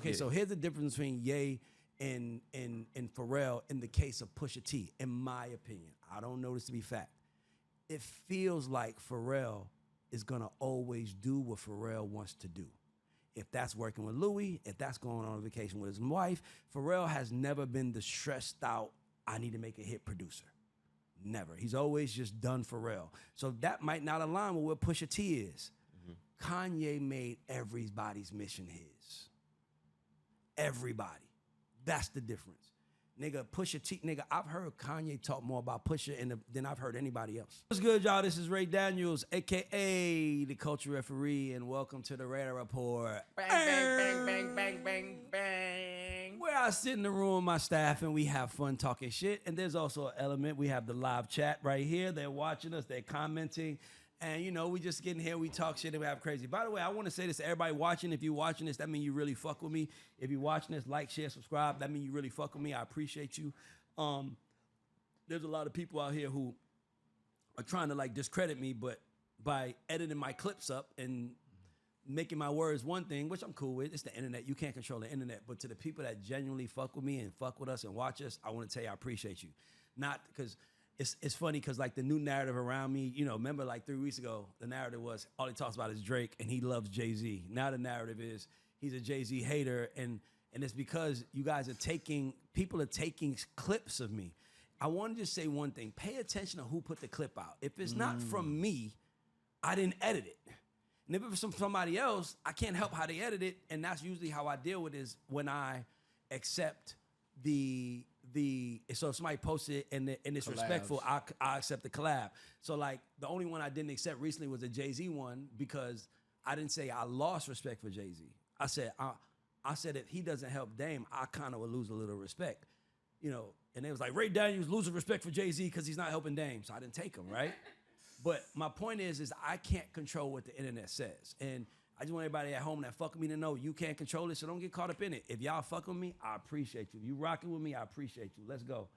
Okay, so here's the difference between Ye and Pharrell in the case of Pusha T, in my opinion. I don't know this to be fact. It feels like Pharrell is gonna always do what Pharrell wants to do. If that's working with Louis, if that's going on vacation with his wife, Pharrell has never been the stressed out, I need to make a hit producer. Never. He's always just done Pharrell. So that might not align with what Pusha T is. Kanye made everybody's mission his. Everybody. That's the difference. Nigga, Pusha T, nigga, I've heard Kanye talk more about Pusha than I've heard anybody else. What's good, y'all? This is Ray Daniels, a.k.a. the Culture Referee, and welcome to the Raydar Report. Bang, bang, bang, bang, bang, bang, bang. Where I sit in the room with my staff and we have fun talking shit. And there's also an element, we have the live chat right here. They're watching us, they're commenting. And, you know, we just get in here, we talk shit, and we have crazy. By the way, I want to say this to everybody watching. If you're watching this, that means you really fuck with me. If you're watching this, like, share, subscribe. That means you really fuck with me. I appreciate you. There's a lot of people out here who are trying to, like, discredit me, but by editing my clips up and making my words one thing, which I'm cool with. It's the internet. You can't control the internet. But to the people that genuinely fuck with me and fuck with us and watch us, I want to tell you I appreciate you. Not because... It's funny because, like, the new narrative around me, you know, remember, like, 3 weeks ago, the narrative was all he talks about is Drake and he loves Jay-Z. Now the narrative is he's a Jay-Z hater, and it's because you guys are people are taking clips of me. I want to just say one thing. Pay attention to who put the clip out. If it's not from me, I didn't edit it. And if it was from somebody else, I can't help how they edit it, and that's usually how I deal with it is when I accept so if somebody posted it and it's respectful, I accept the collab. So, like, the only one I didn't accept recently was a Jay-Z one because I didn't say I lost respect for Jay-Z. I said if he doesn't help Dame, I kind of would lose a little respect, you know. And it was like, Ray Daniels losing respect for Jay-Z because he's not helping Dame, so I didn't take him, right? But my point is I can't control what the internet says, and I just want everybody at home that fuck with me to know you can't control it, so don't get caught up in it. If y'all fuck with me, I appreciate you. If you rocking with me, I appreciate you. Let's go.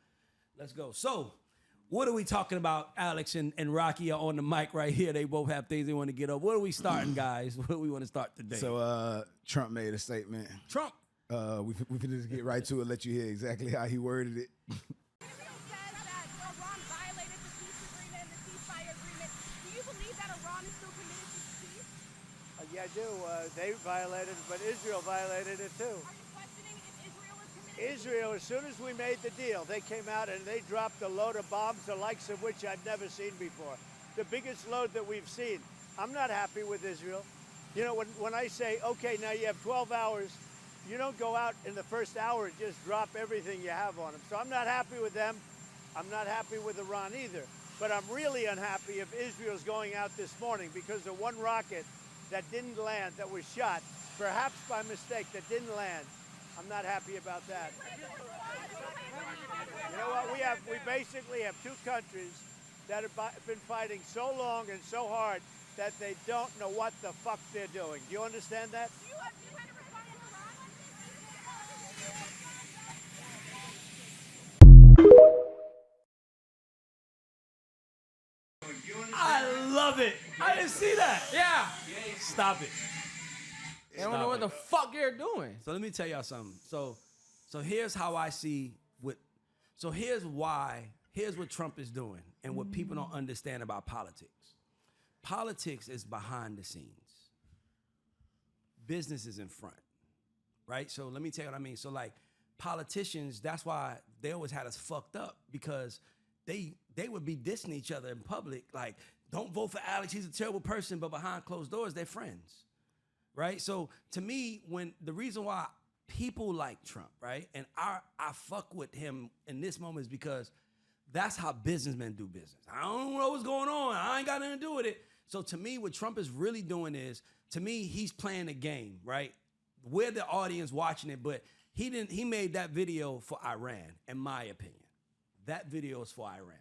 Let's go. So, what are we talking about? Alex and Rocki are on the mic right here. They both have things they want to get up. What are we starting, guys? What do we want to start today? So, Trump made a statement. Trump. We can just get right to it, let you hear exactly how he worded it. Yeah, I do. They violated it, but Israel violated it too. Are you questioning if Israel is committed? Israel, as soon as we made the deal, they came out and they dropped a load of bombs, the likes of which I'd never seen before. The biggest load that we've seen. I'm not happy with Israel. You know, when I say, okay, now you have 12 hours, you don't go out in the first hour and just drop everything you have on them. So I'm not happy with them. I'm not happy with Iran either. But I'm really unhappy if Israel's going out this morning because of one rocket that didn't land, that was shot, perhaps by mistake, that didn't land. I'm not happy about that. You know what? We basically have two countries that have been fighting so long and so hard that they don't know what the fuck they're doing. Do you understand that? Do you have to respond to Iran? I love it. I didn't see that. Yeah. Stop it. They don't know what the fuck you're doing. So let me tell y'all something. So here's how I see here's what Trump is doing and what people don't understand about politics. Politics is behind the scenes. Business is in front, right? So let me tell you what I mean. So, like, politicians, that's why they always had us fucked up because they would be dissing each other in public, like, don't vote for Alex, he's a terrible person, but behind closed doors, they're friends, right? So to me, when the reason why people like Trump, right, and I fuck with him in this moment is because that's how businessmen do business. I don't know what's going on. I ain't got nothing to do with it. So to me, what Trump is really doing is, to me, he's playing a game, right? We're the audience watching it, but he made that video for Iran, in my opinion. That video is for Iran.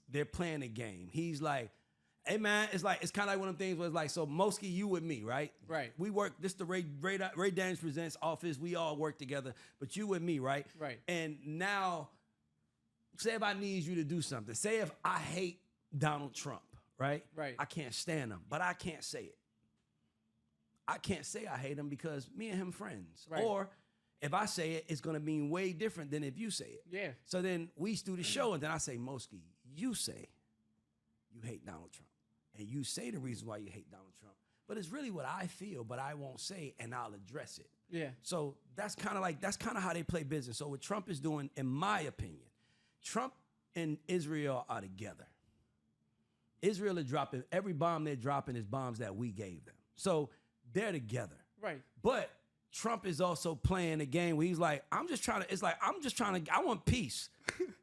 They're playing a game. He's like, hey man, it's kind of like one of them things where it's like, so Moeski, you with me, right? Right. We work, this the Ray Daniels Presents office, we all work together, but you with me, right? Right. And now, say if I need you to do something, say if I hate Donald Trump, right? Right. I can't stand him, but I can't say it. I can't say I hate him because me and him friends. Right. Or if I say it, it's gonna mean way different than if you say it. Yeah. So then we do the show, and then I say, Moeski, you say you hate Donald Trump, and you say the reason why you hate Donald Trump, but it's really what I feel, but I won't say, and I'll address it. Yeah. So that's kind of how they play business. So what Trump is doing, in my opinion, Trump and Israel are together. Israel is dropping, every bomb they're dropping is bombs that we gave them. So they're together. Right. But Trump is also playing a game where he's like, I want peace.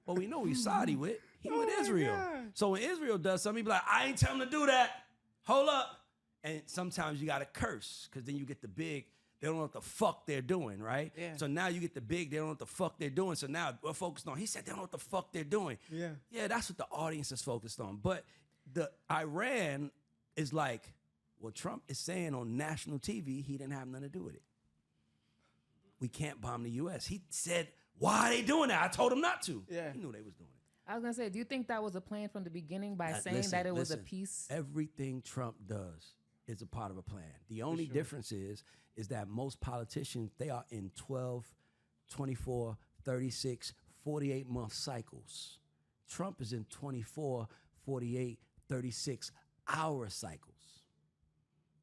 But we know he's Saudi with. He with Israel. God. So when Israel does something, he be like, I ain't telling him to do that. Hold up. And sometimes you got to curse because then you get the big, they don't know what the fuck they're doing, right? Yeah. So now you get the big, they don't know what the fuck they're doing. So now we're focused on, he said they don't know what the fuck they're doing. Yeah. Yeah, that's what the audience is focused on. But the Iran is like, well, Trump is saying on national TV he didn't have nothing to do with it. We can't bomb the U.S. He said, why are they doing that? I told him not to. Yeah. He knew they was doing it. I was gonna say, do you think that was a plan from the beginning by saying Listen, that it was a listen. peace? Everything Trump does is a part of a plan. The only difference is that most politicians, they are in 12, 24, 36, 48-month cycles. Trump is in 24, 48, 36 hour cycles.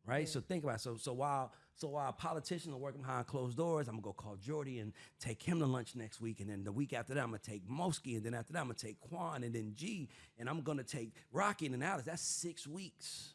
Right? Yeah. So think about it. So while politicians are working behind closed doors, I'm gonna go call Jordy and take him to lunch next week. And then the week after that, I'm gonna take Moeski. And then after that, I'm gonna take Quan and then G. And I'm gonna take Rocki and then Alex. That's 6 weeks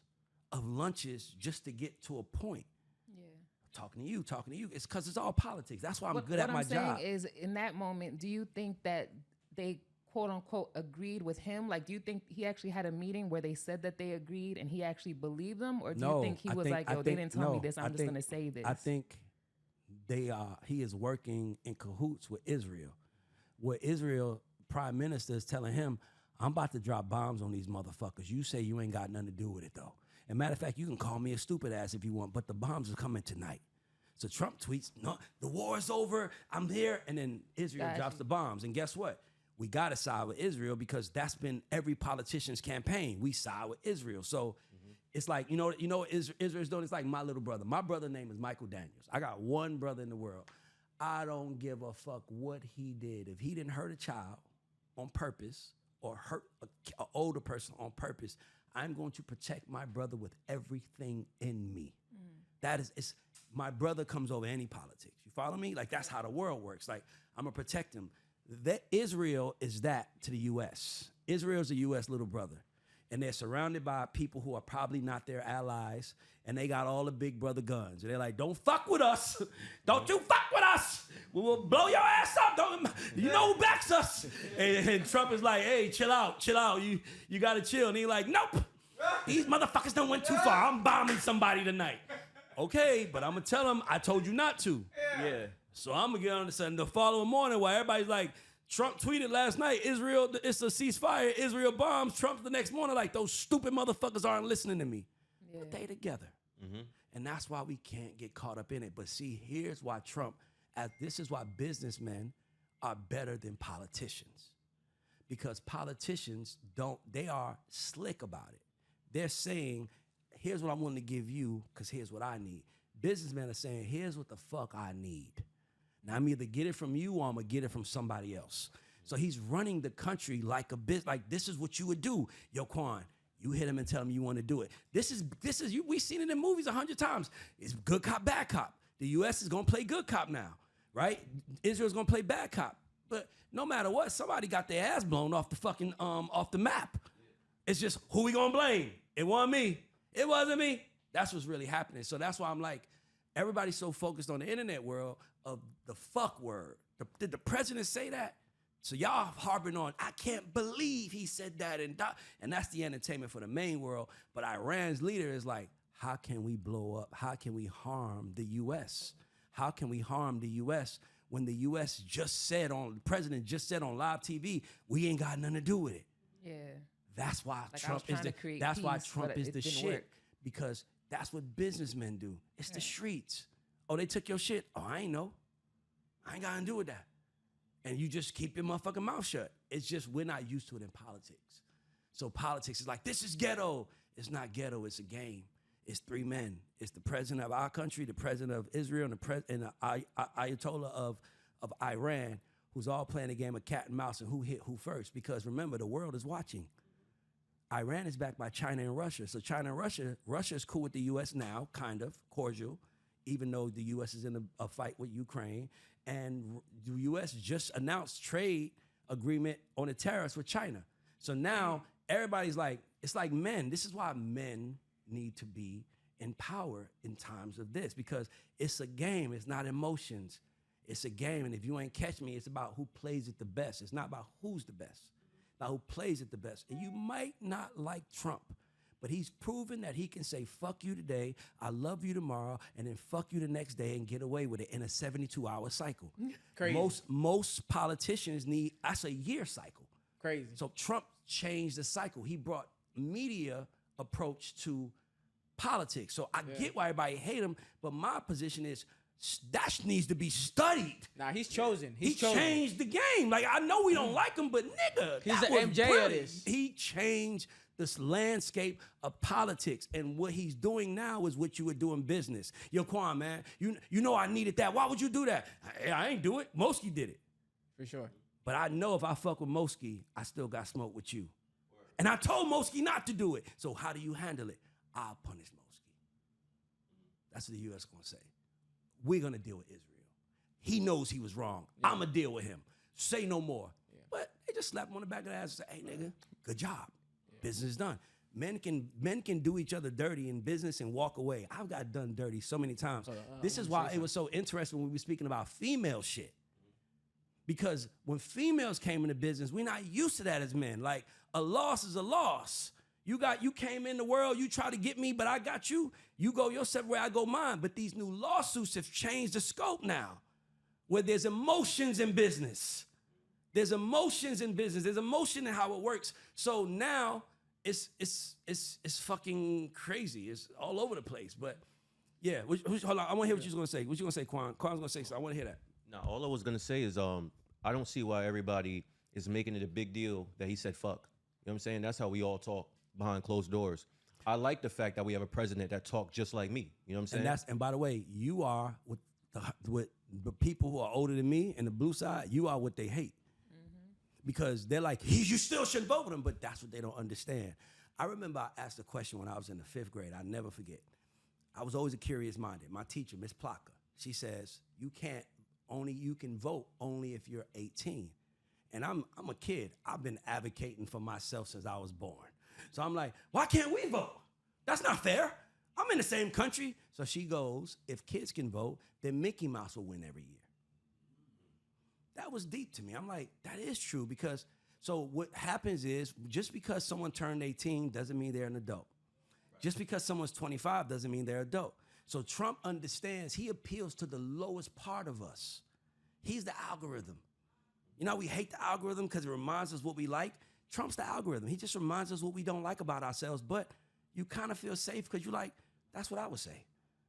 of lunches just to get to a point. Yeah. Talking to you. It's because it's all politics. That's why I'm good at my job. What I'm saying is, in that moment, do you think that they quote unquote agreed with him? Like, do you think he actually had a meeting where they said that they agreed and he actually believed them? Or do you think he was like, yo, they didn't tell me this, I'm just going to say this? I think he is working in cahoots with Israel. Where Israel prime minister is telling him, I'm about to drop bombs on these motherfuckers. You say you ain't got nothing to do with it though. And matter of fact, you can call me a stupid ass if you want, but the bombs are coming tonight. So Trump tweets, no, the war is over, I'm here. And then Israel drops the bombs. And guess what? We got to side with Israel because that's been every politician's campaign. We side with Israel. So it's like, you know what Israel's doing? It's like my little brother. My brother's name is Michael Daniels. I got one brother in the world. I don't give a fuck what he did. If he didn't hurt a child on purpose or hurt an older person on purpose, I'm going to protect my brother with everything in me. That is, my brother comes over any politics. You follow me? Like, that's how the world works. Like, I'm going to protect him. That Israel is that to the U.S. Israel's a U.S. little brother. And they're surrounded by people who are probably not their allies. And they got all the big brother guns. And they're like, don't fuck with us. Don't you fuck with us. We will blow your ass up. You know who backs us. And Trump is like, hey, chill out. You got to chill. And he's like, nope. These motherfuckers done went too far. I'm bombing somebody tonight. Okay, but I'm going to tell them I told you not to. Yeah. So I'm going to get on this. And the following morning while everybody's like, Trump tweeted last night, Israel, it's a ceasefire, Israel bombs. Trump the next morning like, those stupid motherfuckers aren't listening to me. Yeah. But they together. And that's why we can't get caught up in it. But see, here's why this is why businessmen are better than politicians. Because politicians they are slick about it. They're saying, here's what I'm willing to give you because here's what I need. Businessmen are saying, here's what the fuck I need. Now, I'm either get it from you or I'm going to get it from somebody else. So he's running the country like like this is what you would do. Yo, Quan, you hit him and tell him you want to do it. We've seen it in movies 100 times. It's good cop, bad cop. The U.S. is going to play good cop now, right? Israel's going to play bad cop. But no matter what, somebody got their ass blown off the fucking, off the map. It's just, who we going to blame? It wasn't me. It wasn't me. That's what's really happening. So that's why I'm like, everybody's so focused on the internet world of the fuck word. Did the president say that? So y'all harping on, I can't believe he said that. And that's the entertainment for the main world. But Iran's leader is like, how can we blow up? How can we harm the U.S.? How can we harm the U.S. when the U.S. the president just said on live TV, we ain't got nothing to do with it. Yeah. That's why Like Trump is the shit. Work. Because that's what businessmen do. It's the streets. Oh, they took your shit. Oh, I ain't know. I ain't got nothing to do with that. And you just keep your motherfucking mouth shut. It's just we're not used to it in politics. So politics is like, this is ghetto. It's not ghetto. It's a game. It's three men. It's the president of our country, the president of Israel, and the Ayatollah of Iran, who's all playing a game of cat and mouse and who hit who first. Because remember, the world is watching. Iran is backed by China and Russia. So China and Russia is cool with the U.S. now, kind of, cordial, even though the U.S. is in a fight with Ukraine. And the U.S. just announced trade agreement on the tariffs with China. So now everybody's like, it's like men. This is why men need to be in power in times of this, because it's a game. It's not emotions. It's a game. And if you ain't catch me, it's about who plays it the best. It's not about who's the best, about who plays it the best. And you might not like Trump, but he's proven that he can say, fuck you today, I love you tomorrow, and then fuck you the next day and get away with it in a 72-hour cycle. Crazy. Most politicians need, that's a year cycle. Crazy. So Trump changed the cycle. He brought media approach to politics. So I get why everybody hate him, but my position is that needs to be studied. Nah, he's chosen. He changed the game. Like, I know we don't like him, but nigga, He's that the was MJ brilliant. of this. He changed this landscape of politics, and what he's doing now is what you would do in business. Yo, Quan, man, you know I needed that. Why would you do that? I ain't do it. Moeski did it. For sure. But I know if I fuck with Moeski, I still got smoke with you. And I told Moeski not to do it. So how do you handle it? I'll punish Moeski. That's what the U.S. gonna say. We're gonna deal with Israel. He knows he was wrong. I'm gonna deal with him. Say no more. But they just slap him on the back of the ass and say, hey, nigga, good job. Business is done. Men can do each other dirty in business and walk away. I've got done dirty so many times. This is why it was so interesting when we were speaking about female shit. Because when females came into business, we're not used to that as men. Like, a loss is a loss. You came in the world, you try to get me, but I got you. You go your separate way, I go mine. But these new lawsuits have changed the scope now, where there's emotions in business. There's emotions in business. There's emotion in how it works. So now it's fucking crazy. It's all over the place. But yeah, hold on. I want to hear what you're gonna say. What you gonna say, Quan? Quan's gonna say something. I want to hear that. No, all I was gonna say is I don't see why everybody is making it a big deal that he said fuck. You know what I'm saying? That's how we all talk behind closed doors. I like the fact that we have a president that talked just like me. You know what I'm saying? And by the way, you are with the people who are older than me and the blue side, you are what they hate. Because they're like, you still shouldn't vote with him, but that's what they don't understand. I remember I asked a question when I was in the 5th grade. I never forget. I was always a curious minded. My teacher, Miss Plaka, she says, you can vote only if you're 18. And I'm a kid. I've been advocating for myself since I was born. So I'm like, why can't we vote? That's not fair. I'm in the same country. So she goes, if kids can vote, then Mickey Mouse will win every year. That was deep to me. I'm like, that is true, because so what happens is, just because someone turned 18 doesn't mean they're an adult. Just because someone's 25 doesn't mean they're adult. So Trump understands, he appeals to the lowest part of us. He's the algorithm. You know, we hate the algorithm because it reminds us what we like. Trump's the algorithm. He just reminds us what we don't like about ourselves, but you kind of feel safe because you're like, that's what I would say.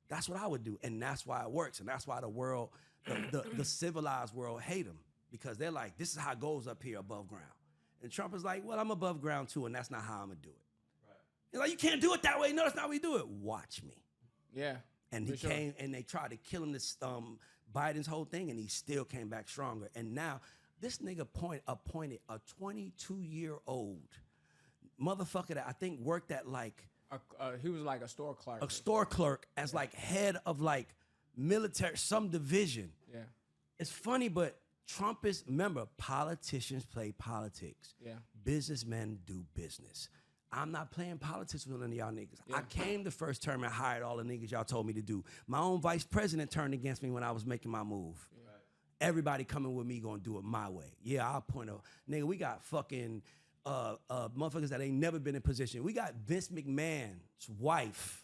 That's what I would do. And that's why it works. And that's why the world, the civilized world hate him, because they're like, this is how it goes up here above ground. And Trump is like, well, I'm above ground too, and that's not how I'm going to do it. Right. He's like, you can't do it that way. No, that's not how we do it. Watch me. Yeah. And he came, and they tried to kill him, this Biden's whole thing, and he still came back stronger. And now this nigga appointed a 22-year-old motherfucker that I think worked at like, he was like a store clerk. A store clerk as like head of like military, some division. Yeah. It's funny, but Trump is, remember, politicians play politics. Yeah. Businessmen do business. I'm not playing politics with none of y'all niggas. Yeah. I came the first term and hired all the niggas y'all told me to do. My own vice president turned against me when I was making my move. Yeah. Right. Everybody coming with me gonna do it my way. Yeah, I'll point a nigga. We got fucking motherfuckers that ain't never been in position. We got Vince McMahon's wife.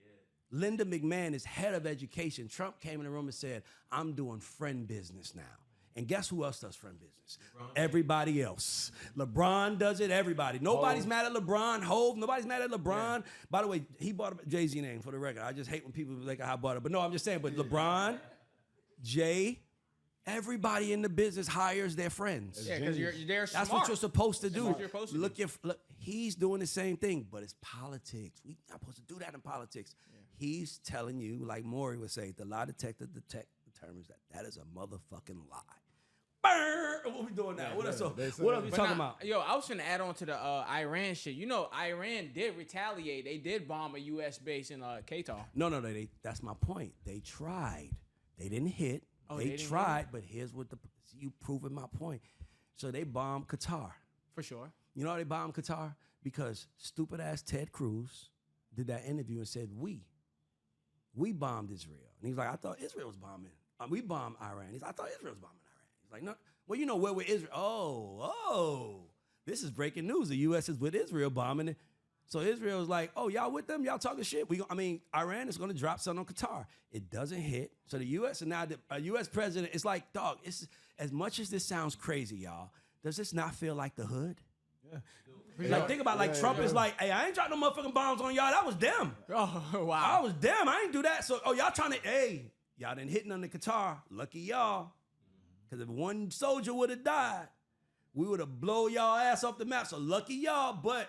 Yeah. Linda McMahon is head of education. Trump came in the room and said, I'm doing friend business now. And guess who else does friend business? LeBron. Everybody else. LeBron does it, everybody. Nobody's mad at LeBron. Hove, nobody's mad at LeBron. Yeah. By the way, he bought a Jay-Z name for the record. I just hate when people like I bought it. But no, I'm just saying, but LeBron, Jay, Everybody in the business hires their friends. Yeah, because they're smart. That's what you're supposed to do. That's what you're supposed to do. Look, he's doing the same thing, but it's politics. We're not supposed to do that in politics. Yeah. He's telling you, like Maury would say, the lie detector determines that is a motherfucking lie. Burr! What we doing now? What else we talking about? Yo, I was finna add on to the Iran shit. You know, Iran did retaliate. They did bomb a U.S. base in Qatar. No, that's my point. They tried. They didn't hit. They tried, but here's what you proving my point. So they bombed Qatar. For sure. You know how they bombed Qatar? Because stupid ass Ted Cruz did that interview and said, we bombed Israel. And he's like, I thought Israel was bombing. We bombed Iran. He's like, I thought Israel was bombing Iran. He's like, no. Well, you know, where with Israel? Oh, this is breaking news. The U.S. is with Israel bombing it. So Israel is like, oh, y'all with them? Y'all talking shit? Iran is going to drop something on Qatar. It doesn't hit. So the U.S. and now the U.S. president is like, dog, it's, as much as this sounds crazy, y'all, does this not feel like the hood? Yeah. Like, think about Trump is like, hey, I ain't dropping no motherfucking bombs on y'all. That was them. Oh, wow. I was them. I ain't do that. So, y'all trying to, y'all didn't hit none in Qatar. Lucky y'all. Because if one soldier would have died, we would have blown y'all ass off the map. So lucky y'all, but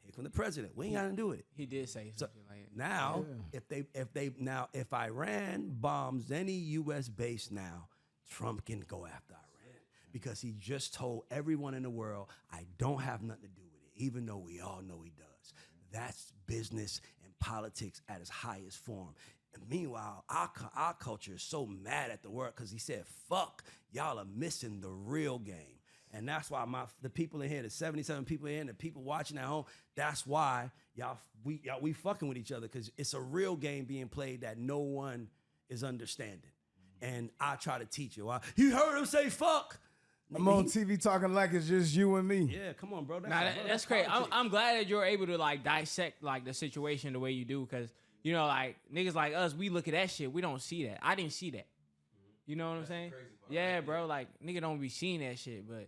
here come the president. We ain't got to do it. He did say something like that. Now, if Iran bombs any U.S. base now, Trump can go after Iran because he just told everyone in the world, I don't have nothing to do with it, even though we all know he does. That's business and politics at its highest form. And meanwhile, our culture is so mad at the world because he said, fuck, y'all are missing the real game. And that's why the people in here, the 77 people in here, and the people watching at home, that's why we fucking with each other because it's a real game being played that no one is understanding. And I try to teach you. You heard him say fuck. I'm on TV talking like it's just you and me. Yeah, come on, bro. That's crazy. I'm glad that you're able to like dissect like the situation the way you do because, you know, like niggas like us, we look at that shit. We don't see that. I didn't see that. You know what I'm saying? Yeah, bro. Like nigga don't be seeing that shit, but.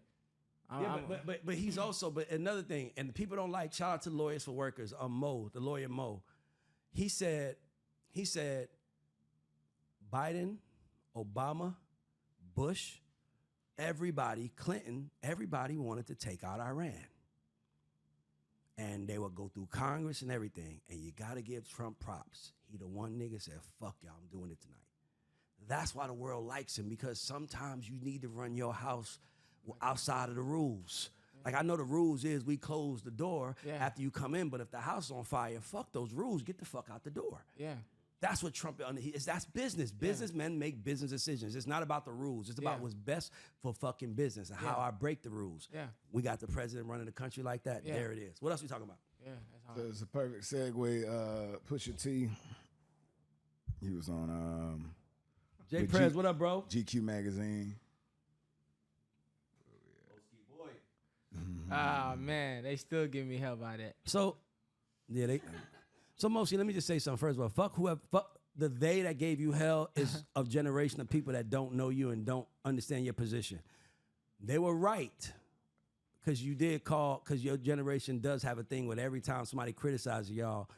But he's also, but another thing, and the people don't like, shout out to Lawyers for Workers, Mo, the lawyer Mo. He said, Biden, Obama, Bush, everybody, Clinton, everybody wanted to take out Iran. And they would go through Congress and everything. And you got to give Trump props. He the one nigga said, fuck y'all, I'm doing it tonight. That's why the world likes him, because sometimes you need to run your house outside of the rules. Like, I know the rules is we close the door after you come in, but if the house is on fire, fuck those rules, get the fuck out the door. Yeah. That's what Trump is. That's business. Businessmen make business decisions. It's not about the rules. It's about what's best for fucking business and how I break the rules. Yeah. We got the president running the country like that. Yeah. There it is. What else we talking about? Yeah. So it's a perfect segue. Pusha T, he was on Jay Prez, what up, bro? GQ magazine. Ah, man, they still give me hell by that. So, so Moeski, let me just say something first of all. Fuck the they that gave you hell is a generation of people that don't know you and don't understand your position. They were right, because you did call, because your generation does have a thing with every time somebody criticizes y'all.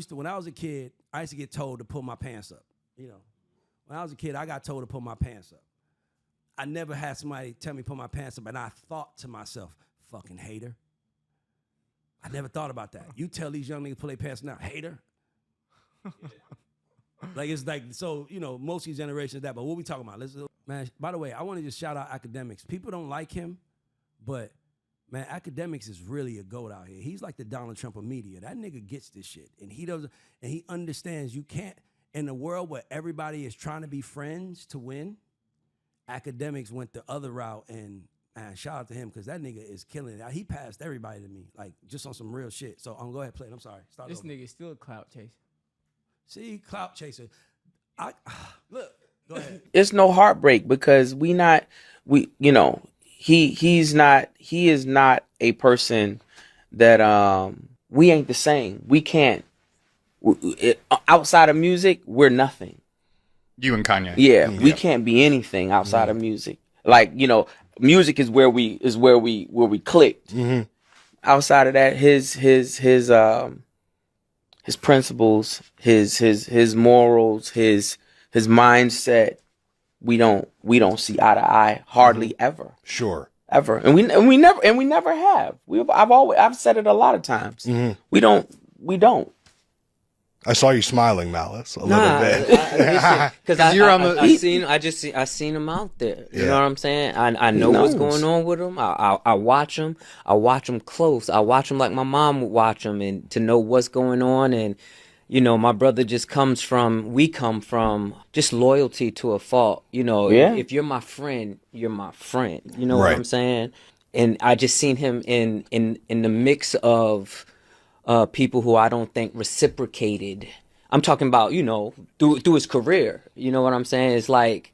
When I was a kid, I used to get told to pull my pants up. You know, when I was a kid, I got told to pull my pants up. I never had somebody tell me to pull my pants up, and I thought to myself, fucking hater. I never thought about that. You tell these young niggas pull their pants now, hater. Like, it's like, so, you know, most of these generations that, but what we talking about? Man, by the way, I want to just shout out Academics. People don't like him, but, man, Academics is really a goat out here. He's like the Donald Trump of media. That nigga gets this shit, and he understands you can't, in a world where everybody is trying to be friends to win, Academics went the other route, and man, shout out to him, because that nigga is killing it. He passed everybody to me, like, just on some real shit. So I'm go ahead, play it. I'm sorry. This nigga still a clout chaser. See, clout chaser. Look, go ahead. It's no heartbreak, because he is not a person that we ain't the same. We can't. Outside of music, we're nothing. You and Kanye. Yeah, we can't be anything outside of music. Like, you know, music is where we clicked. Mm-hmm. Outside of that, his principles, his morals, his mindset, we don't see eye to eye hardly ever. Sure. Ever. And we never have. I've said it a lot of times. We don't. I saw you smiling, Malice, a little bit. Because you're on the. I seen him out there. You know what I'm saying? I know what's going on with him. I watch him. I watch him close. I watch him like my mom would watch him, and to know what's going on. And you know, my brother just we come from just loyalty to a fault. You know, if you're my friend, you're my friend. You know what I'm saying? And I just seen him in the mix of people who I don't think reciprocated. I'm talking about, you know, through his career. You know what I'm saying? It's like,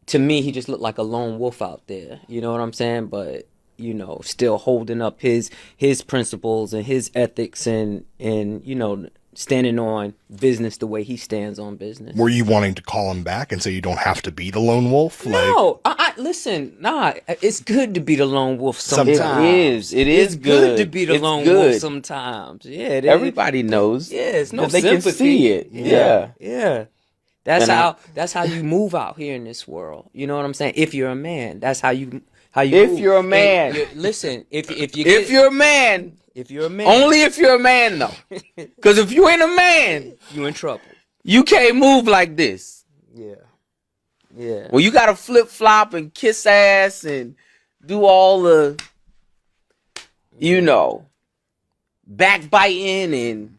to me, he just looked like a lone wolf out there. You know what I'm saying? But, you know, still holding up his principles and his ethics and you know, standing on business the way he stands on business. Were you wanting to call him back and say you don't have to be the lone wolf? No, listen, it's good to be the lone wolf sometimes. It is good to be the lone wolf sometimes. Yeah, it is. Everybody knows. Yeah, it's no they sympathy. can see it. Yeah. That's how you move out here in this world. You know what I'm saying? If you're a man, that's how you If move. you're a man. Listen, if you're a man. If you're a man. Only if you're a man, though. Because if you ain't a man, you in trouble. You can't move like this. Yeah. Yeah. Well, you got to flip-flop and kiss ass and do all the, you know, backbiting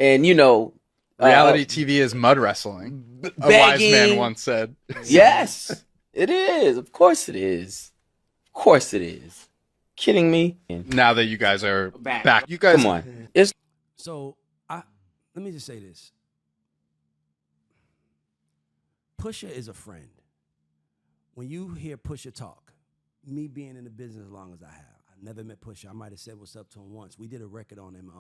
and you know. Reality TV is mud wrestling. A wise man once said. Yes, it is. Of course it is. Of course it is. Kidding me? Now that you guys are back. You guys, come on. So let me just say this. Pusha is a friend. When you hear Pusha talk, me being in the business as long as I have, I never met Pusha. I might have said what's up to him once. We did a record on him,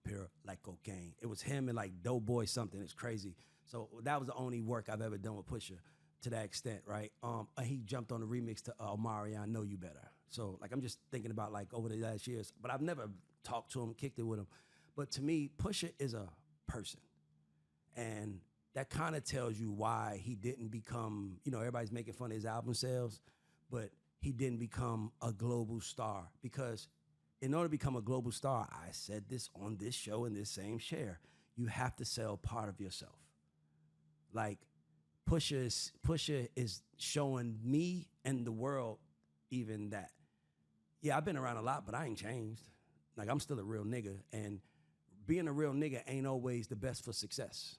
pure like cocaine. It was him and like Doughboy something. It's crazy. So that was the only work I've ever done with Pusha. To that extent, right? He jumped on the remix to Omari, I Know You Better. So, like, I'm just thinking about, like, over the last years. But I've never talked to him, kicked it with him. But to me, Pusha is a person. And that kind of tells you why he didn't become, you know, everybody's making fun of his album sales, but he didn't become a global star. Because in order to become a global star, I said this on this show in this same share, you have to sell part of yourself. Like, Pusha is showing me and the world even that, yeah, I've been around a lot, but I ain't changed. Like, I'm still a real nigga, and being a real nigga ain't always the best for success.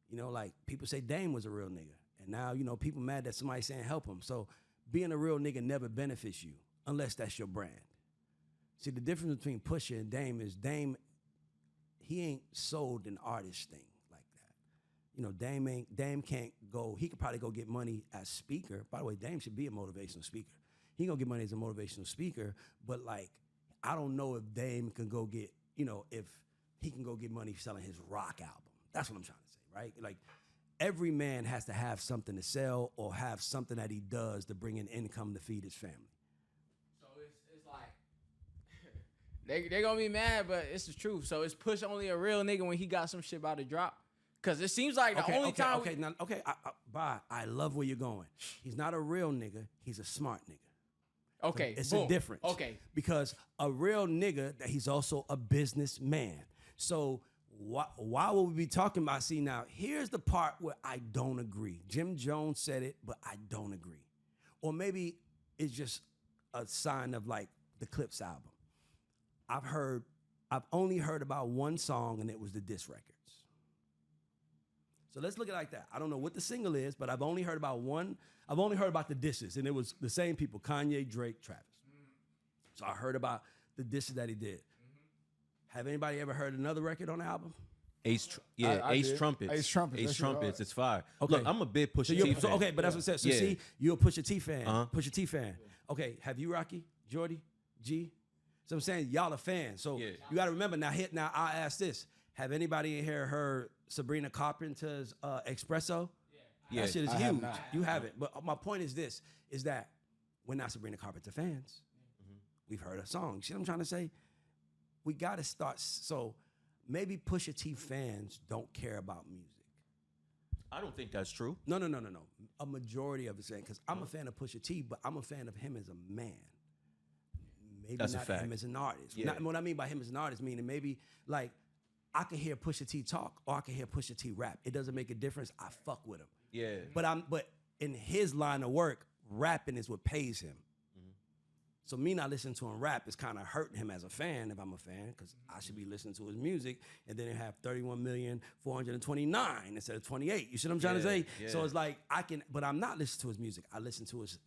You know, like, people say Dame was a real nigga, and now, you know, people mad that somebody's saying help him. So being a real nigga never benefits you unless that's your brand. See, the difference between Pusha and Dame is Dame, he ain't sold an artist thing. You know, Dame can't go, he could probably go get money as speaker. By the way, Dame should be a motivational speaker. He gonna get money as a motivational speaker, but like, I don't know if Dame can go get, you know, if he can go get money selling his rock album. That's what I'm trying to say, right? Like, every man has to have something to sell or have something that he does to bring in income to feed his family. So it's like, they gonna be mad, but it's the truth. So is Push only a real nigga when he got some shit about to drop? Because it seems like the only time... I love where you're going. He's not a real nigga. He's a smart nigga. Okay, It's a difference. Okay. Because a real nigga, he's also a businessman. So why would we be talking about... See, now, here's the part where I don't agree. Jim Jones said it, but I don't agree. Or maybe it's just a sign of, like, the Clips album. I've only heard about one song, and it was the diss record. So let's look at it like that. I don't know what the single is, but I've only heard about one. I've only heard about the disses, and it was the same people, Kanye, Drake, Travis. So I heard about the disses that he did. Have anybody ever heard another record on the album? Ace Trumpets. Ace Trumpets. It's fire. Okay. Look, I'm a big Pusha T fan. Okay, but that's what I said. So see, you're a Pusha T fan. Pusha T fan. Okay, have you, Rocki, Jordy, G? So I'm saying y'all are fans. So you got to remember now. I'll ask this: have anybody in here heard Sabrina Carpenter's Espresso? Yeah. That shit is huge. You haven't. But my point is this, is that we're not Sabrina Carpenter fans. We've heard a song. You see what I'm trying to say? We got to start. So maybe Pusha T fans don't care about music. I don't think that's true. No. A majority of it saying, because I'm a fan of Pusha T, but I'm a fan of him as a man. Maybe That's a not fact. him as an artist. Yeah. Not, what I mean by him as an artist, meaning maybe like I can hear Pusha T talk or I can hear Pusha T rap. It doesn't make a difference. I fuck with him. Yeah. But in his line of work, rapping is what pays him. So me not listening to him rap is kind of hurting him as a fan, if I'm a fan, because I should be listening to his music, and then it have 31,429,000 instead of 28. You see what I'm trying to say? Yeah. So it's like but I'm not listening to his music. I listen to his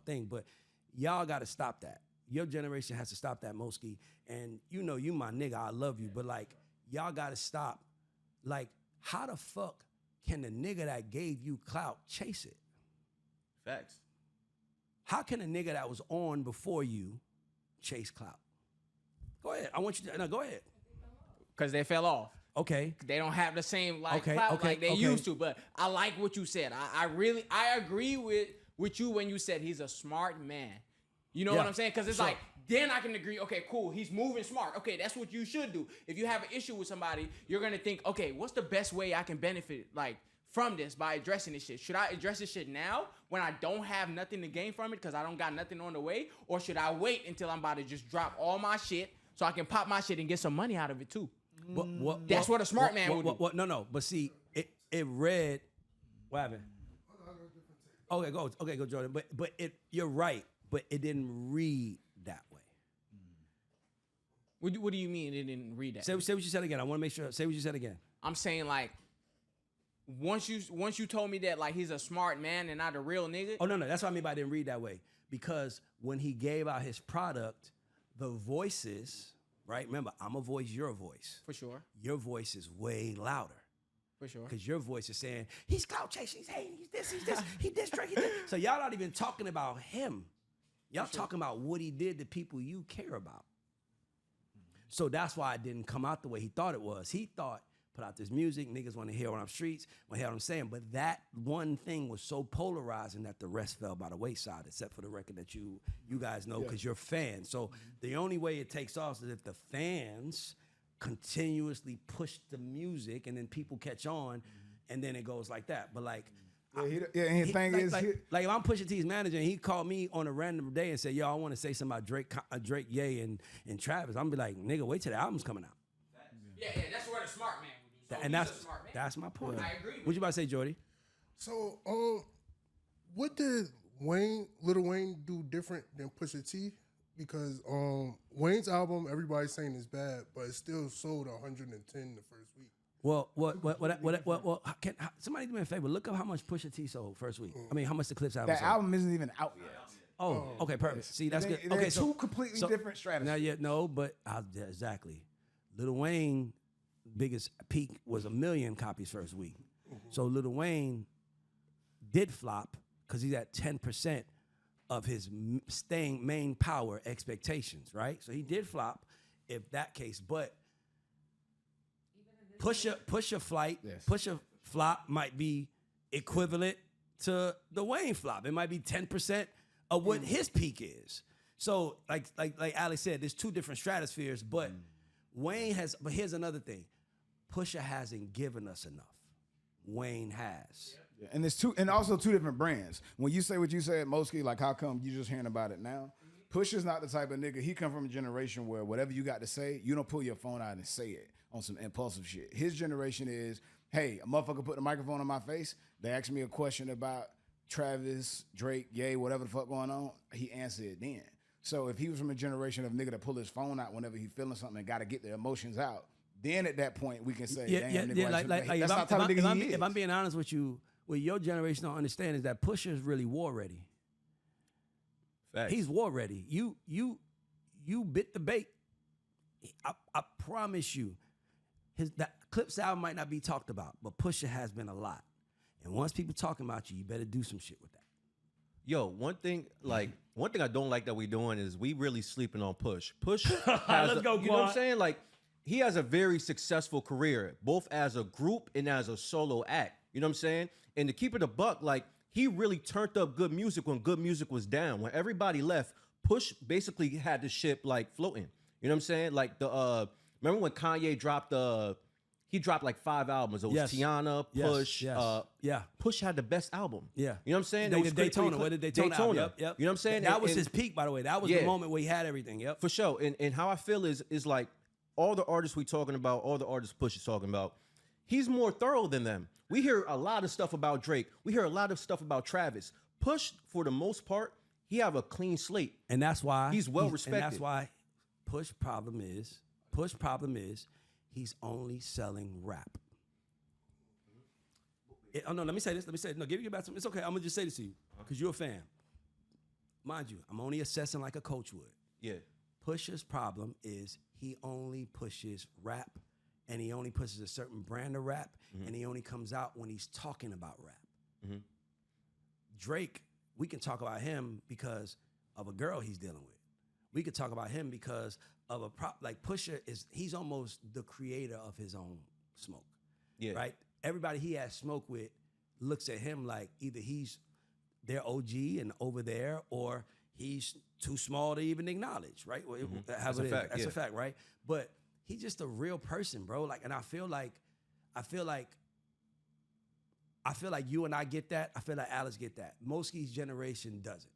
thing. But y'all got to stop that. Your generation has to stop that, Moeski. And you know you my nigga. I love you, but like y'all got to stop. Like how the fuck can the nigga that gave you clout chase it? Facts. How can a nigga that was on before you chase clout? Go ahead. I want you to go ahead. Because they fell off. Okay. They don't have the same clout like they okay. used to. But I like what you said. I agree with you when you said he's a smart man. You know what I'm saying? Because it's like, then I can agree, okay, cool, he's moving smart. Okay, that's what you should do. If you have an issue with somebody, you're going to think, okay, what's the best way I can benefit, like, from this by addressing this shit? Should I address this shit now when I don't have nothing to gain from it because I don't got nothing on the way? Or should I wait until I'm about to just drop all my shit so I can pop my shit and get some money out of it too? That's what a smart man would do. No. But see, it read, what happened? Okay, go, Jordan. But you're right, but it didn't read that way. What do you mean it didn't read that? Say what you said again. I want to make sure. Say what you said again. I'm saying like, once you told me that like he's a smart man and not a real nigga. Oh no, that's what I mean by I didn't read that way. Because when he gave out his product, the voices, right? Remember, I'm a voice, you're a voice. For sure. Your voice is way louder. For sure. Because your voice is saying, he's clout chasing, he's hating, he's this, he this Drake, he this. So y'all not even talking about him. Y'all talking about what he did to people you care about. So that's why it didn't come out the way he thought it was. He thought, put out this music, niggas want to hear what I'm streets, want to hear what I'm saying. But that one thing was so polarizing that the rest fell by the wayside, except for the record that you guys know because you're fans. So the only way it takes off is if the fans continuously push the music and then people catch on and then it goes like that. But like, and his thing is, like if I'm Pusha T's manager and he called me on a random day and said, yo, I want to say something about Drake, Ye, and Travis, I'm be like, nigga, wait till the album's coming out. Yeah, that's where the smart man would do. So And he's a smart man. that's my point. I agree with What you about to say, Jordy? So, what did Lil Wayne do different than Pusha T? Because Wayne's album, everybody's saying is bad, but it still sold 110 the first week. Well, can somebody do me a favor? Look up how much Pusha T sold first week. I mean, how much the Clips album that sold. album isn't even out yet. Oh, okay, perfect. See, that's good. They're Okay, two completely different strategies. Now, no, but exactly. Lil Wayne biggest peak was 1 million copies first week. So Lil Wayne did flop because he's at 10% of his main power expectations, right? So he did flop if that case, but Pusha flop might be equivalent to the Wayne flop. It might be 10% of what his peak is. So like Alex said, there's two different stratospheres, but Wayne has, but here's another thing. Pusha hasn't given us enough. Wayne has. Yeah, and there's also two different brands. When you say what you said, Moeski, like how come you just hearing about it now? Pusha's not the type of nigga. He come from a generation where whatever you got to say, you don't pull your phone out and say it on some impulsive shit. His generation is, hey, a motherfucker put the microphone on my face. They asked me a question about Travis, Drake, Ye, whatever the fuck going on. He answered it then. So if he was from a generation of nigga that pull his phone out whenever he feeling something and got to get the emotions out, then at that point we can say, if I'm being honest with you, what your generation don't understand is that Pusha is really war ready. Facts. He's war ready. You bit the bait. I promise you, that Clips album might not be talked about, but Pusha has been a lot. And once people talking about you, you better do some shit with that. Yo, one thing I don't like that we doing is we really sleeping on Push. Push has Let's go, you know what I'm saying? Like, he has a very successful career, both as a group and as a solo act. You know what I'm saying? And to keep it a buck, like, he really turned up good music when good music was down. When everybody left, Push basically had the ship like floating. You know what I'm saying? Like remember when Kanye dropped He dropped like 5 albums. It was Yes. Tiana, Yes, Push. yes. Yeah. Push had the best album. Yeah. You know what I'm saying? They It was did pretty Daytona. clean. What did Daytona? album? Yep, yep. You know what I'm saying? That was And- his peak, by the way. That was Yeah. the moment where he had everything. Yep. For sure. And how I feel is like all the artists we talking about, all the artists Push is talking about, he's more thorough than them. We hear a lot of stuff about Drake. We hear a lot of stuff about Travis. Push, for the most part, he have a clean slate. And that's why He's well respected. And that's why Push problem is he's only selling rap. Oh no, let me say this. No, give you back some. It's okay. I'm gonna just say this to you because you're a fan. Mind you, I'm only assessing like a coach would. Yeah. Pusha's problem is he only pushes rap, and he only pushes a certain brand of rap, and he only comes out when he's talking about rap. Drake, we can talk about him because of a girl he's dealing with. We could talk about him because of like Pusha he's almost the creator of his own smoke. Yeah. Right? Everybody he has smoke with looks at him like either he's their OG and over there, or he's too small to even acknowledge, right? That's a fact. That's a fact, right? But he's just a real person, bro. Like, and I feel like you and I get that. I feel like Alex get that. Moeski's generation doesn't.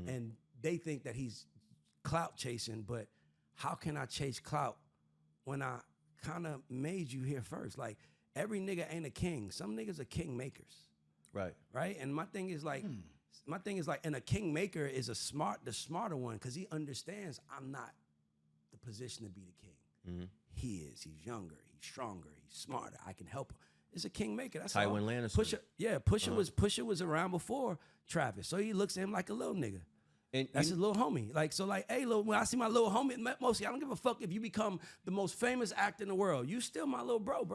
And they think that he's clout chasing, but how can I chase clout when I kind of made you here first? Like, every nigga ain't a king. Some niggas are king makers. Right. Right? And my thing is like, and a king maker is the smarter one, because he understands I'm not the position to be the king. He is. He's younger. He's stronger. He's smarter. I can help him. It's a king maker. That's Tywin all. Lannister. Pusha was around before Travis, so he looks at him like a little nigga. And That's his little homie. Hey, when I see my little homie, mostly I don't give a fuck if you become the most famous actor in the world. You still my little bro.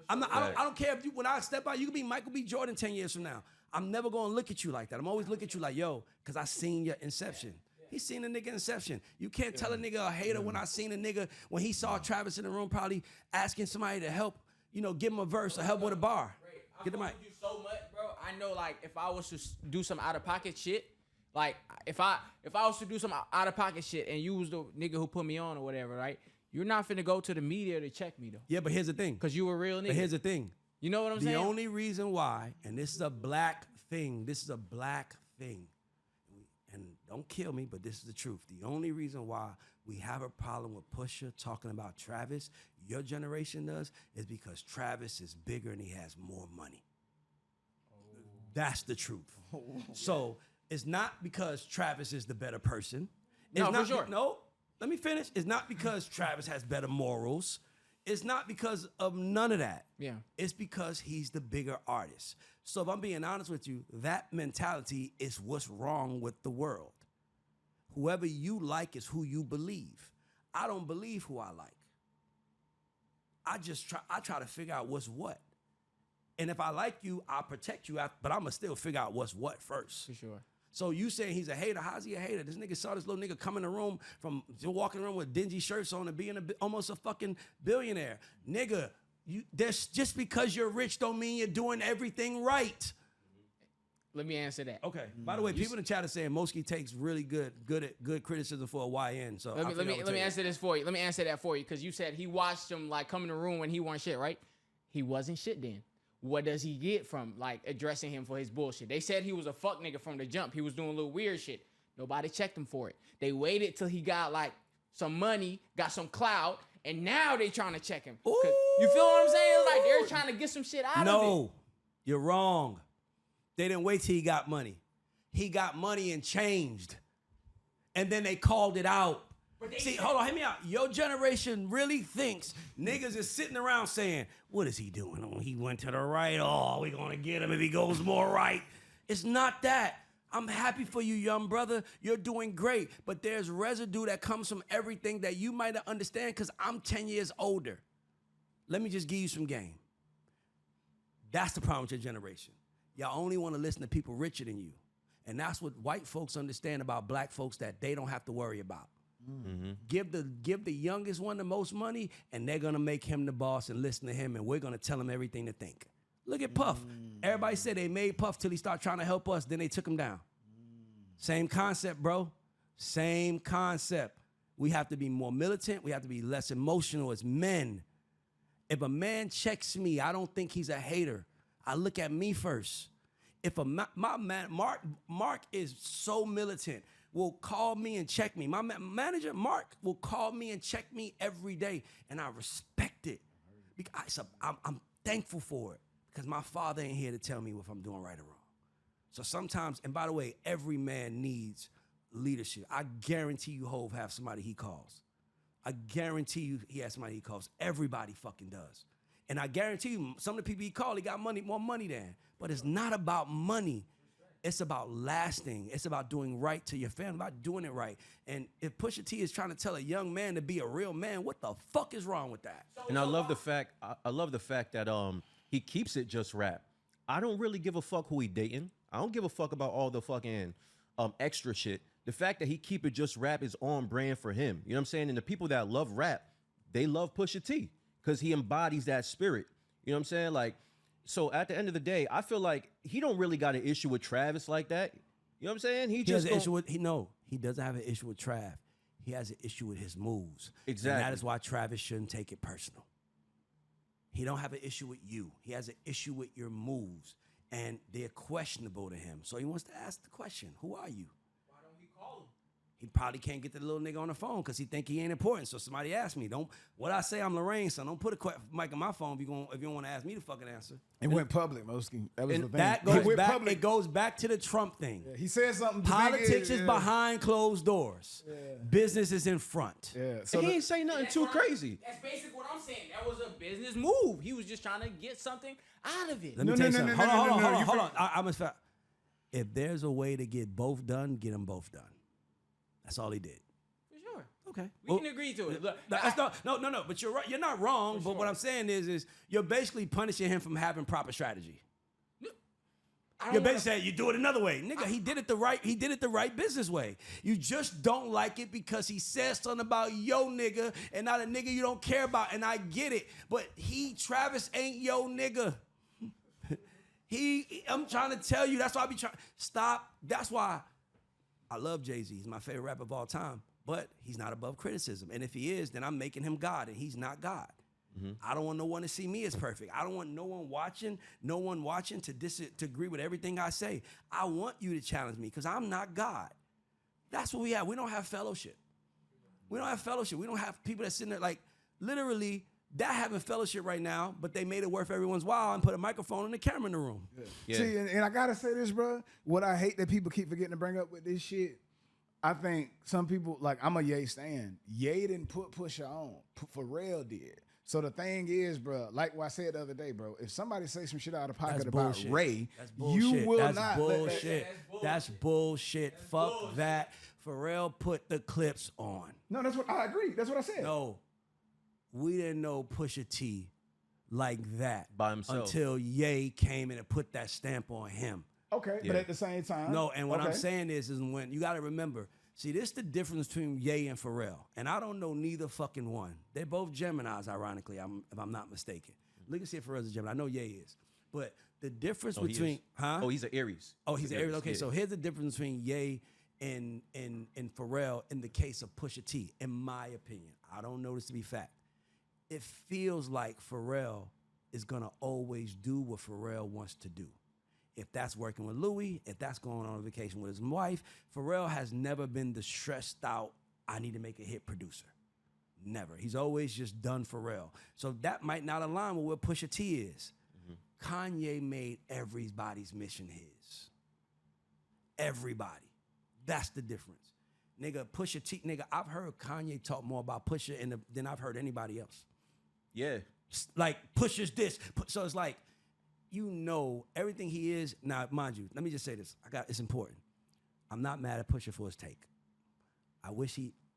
I'm not. I don't care if when I step out, you can be Michael B. Jordan 10 years from now. I'm never gonna look at you like that. I'm always looking at you like, yo, because I seen your Inception. He seen a nigga Inception. You can't tell a nigga a hater when I seen a nigga when he saw Travis in the room, probably asking somebody to help, give him a verse or help with a bar. Get the mic. You so much, bro. I know, like, if I was to do some out of pocket shit, like if I was to do some out of pocket shit and you was the nigga who put me on or whatever, right? You're not finna go to the media to check me though. Yeah, but here's the thing. Cause you a real nigga. But here's the thing. You know what I'm saying? The only reason why, and this is a black thing, and don't kill me, but this is the truth. The only reason why we have a problem with Pusha talking about Travis, your generation does, is because Travis is bigger and he has more money. That's the truth. So it's not because Travis is the better person. No, for sure. No, let me finish. It's not because Travis has better morals. It's not because of none of that. Yeah. It's because he's the bigger artist. So if I'm being honest with you, that mentality is what's wrong with the world. Whoever you like is who you believe. I don't believe who I like. I try to figure out what's what. And if I like you, I'll protect you, but I'm going to still figure out what's what first. For sure. So you saying he's a hater. How's he a hater? This nigga saw this little nigga come in the room from walking around with dingy shirts on and being almost a fucking billionaire. Nigga, just because you're rich don't mean you're doing everything right. Let me answer that. Okay. By the way, people in the chat are saying Moeski takes really good criticism for a YN. So let me answer this for you. Let me answer that for you, because you said he watched him like come in the room when he wasn't shit, right? He wasn't shit then. What does he get from like addressing him for his bullshit? They said he was a fuck nigga from the jump. He was doing a little weird shit. Nobody checked him for it. They waited till he got like some money, got some clout, and now they trying to check him. You feel what I'm saying? Like they're trying to get some shit out of it. No, you're wrong. They didn't wait till he got money. He got money and changed. And then they called it out. See, hold on, hear me out. Your generation really thinks niggas is sitting around saying, what is he doing? Oh, he went to the right. Oh, we gonna get him if he goes more right. It's not that. I'm happy for you, young brother. You're doing great. But there's residue that comes from everything that you might not understand because I'm 10 years older. Let me just give you some game. That's the problem with your generation. Y'all only want to listen to people richer than you. And that's what white folks understand about black folks that they don't have to worry about. Mm-hmm. Give the youngest one the most money, and they're gonna make him the boss and listen to him, and we're gonna tell him everything to think. Look at Puff. Everybody said they made Puff till he started trying to help us, then they took him down. Same concept, bro. Same concept. We have to be more militant. We have to be less emotional as men. If a man checks me, I don't think he's a hater. I look at me first. If my man, Mark is so militant, will call me and check me. My manager, Mark, will call me and check me every day, and I respect it. Because I'm thankful for it, because my father ain't here to tell me if I'm doing right or wrong. So sometimes, and by the way, every man needs leadership. I guarantee you Hov have somebody he calls. I guarantee you he has somebody he calls. Everybody fucking does. And I guarantee you, some of the people he called, he got more money than. But it's not about money. It's about lasting. It's about doing right to your family, about doing it right. And if Pusha T is trying to tell a young man to be a real man, what the fuck is wrong with that? And I love the fact that he keeps it just rap. I don't really give a fuck who he dating. I don't give a fuck about all the fucking extra shit. The fact that he keep it just rap is on brand for him. You know what I'm saying? And the people that love rap, they love Pusha T because he embodies that spirit. You know what I'm saying? Like, so at the end of the day, I feel like he don't really got an issue with Travis like that. You know what I'm saying? He just has an issue with he doesn't have an issue with Trav. He has an issue with his moves. Exactly. And that is why Travis shouldn't take it personal. He don't have an issue with you. He has an issue with your moves, and they're questionable to him. So he wants to ask the question, who are you? Why don't he call him? He probably can't get the little nigga on the phone because he think he ain't important. So somebody asked me, what I say, I'm Lorraine, son. Don't put a mic on my phone if you don't want to ask me to fucking answer. It went public, Moeski. That was the thing. That goes back. It goes back to the Trump thing. Yeah, he said something. Politics is behind closed doors. Yeah. Business is in front. Yeah. So he ain't say nothing too crazy. That's basically what I'm saying. That was a business move. He was just trying to get something out of it. Let me tell you something. Hold on. I must. If there's a way to get both done, get them both done. That's all he did. For sure. Okay. We can agree to it. Look, no. But you're right. You're not wrong. But what I'm saying is you're basically punishing him from having proper strategy. You're basically saying you do it another way, nigga. He did it the right business way. You just don't like it because he says something about yo nigga and not a nigga you don't care about. And I get it, but Travis ain't yo nigga. I'm trying to tell you. That's why I be trying. Stop. That's why I love Jay-Z. He's my favorite rapper of all time. But he's not above criticism. And if he is, then I'm making him God, and he's not God. Mm-hmm. I don't want no one to see me as perfect. I don't want no one watching to agree with everything I say. I want you to challenge me because I'm not God. That's what we have. We don't have fellowship. We don't have fellowship. We don't have people that sitting there like literally that having fellowship right now, but they made it worth everyone's while and put a microphone and a camera in the room. Yeah. See, and I gotta say this, bro. What I hate that people keep forgetting to bring up with this shit, I think some people, like I'm a Ye stan. Ye didn't put Pusha on. Pharrell did. So the thing is, bro, like what I said the other day, bro, if somebody say some shit out of pocket about Ray, you will not. Bullshit. That's bullshit. Fuck that. Pharrell put the clips on. No, that's what I agree. That's what I said. No, we didn't know Pusha T like that by himself until Ye came in and put that stamp on him. Okay, but at the same time, no. And what I'm saying is when you got to remember. See, this is the difference between Ye and Pharrell. And I don't know neither fucking one. They're both Geminis, ironically, if I'm not mistaken. Look and see if Pharrell's a Gemini. I know Ye is. But the difference between... Oh, he's an Aries. Oh, he's an Aries. Okay, so here's the difference between Ye and Pharrell in the case of Pusha T, in my opinion. I don't know this to be fact. It feels like Pharrell is going to always do what Pharrell wants to do. If that's working with Louis, if that's going on vacation with his wife, Pharrell has never been the stressed out, I need to make a hit producer. Never. He's always just done Pharrell. So that might not align with what Pusha T is. Mm-hmm. Kanye made everybody's mission his. Everybody. That's the difference. Nigga, Pusha T, nigga, I've heard Kanye talk more about Pusha than I've heard anybody else. Yeah. Like, Pusha's this. So it's like, you know everything he is. Now, mind you, let me just say this. It's important. I'm not mad at Pusha for his take.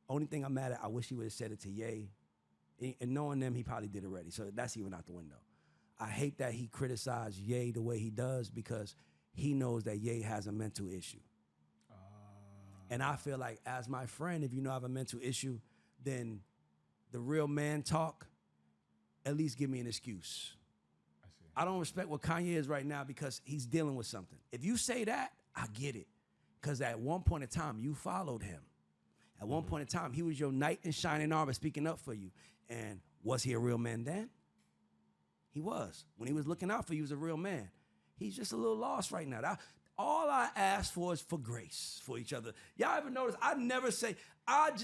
Only thing I'm mad at, I wish he would have said it to Ye. And knowing them, he probably did already. So that's even out the window. I hate that he criticized Ye the way he does because he knows that Ye has a mental issue. And I feel like as my friend, if you know I have a mental issue, then the real man talk, at least give me an excuse. I don't respect what Kanye is right now because he's dealing with something. If you say that, I get it. Because at one point in time, you followed him. At one point in time, he was your knight in shining armor speaking up for you. And was he a real man then? He was. When he was looking out for you, he was a real man. He's just a little lost right now. All I ask for is for grace for each other. Y'all ever notice I never say, I'm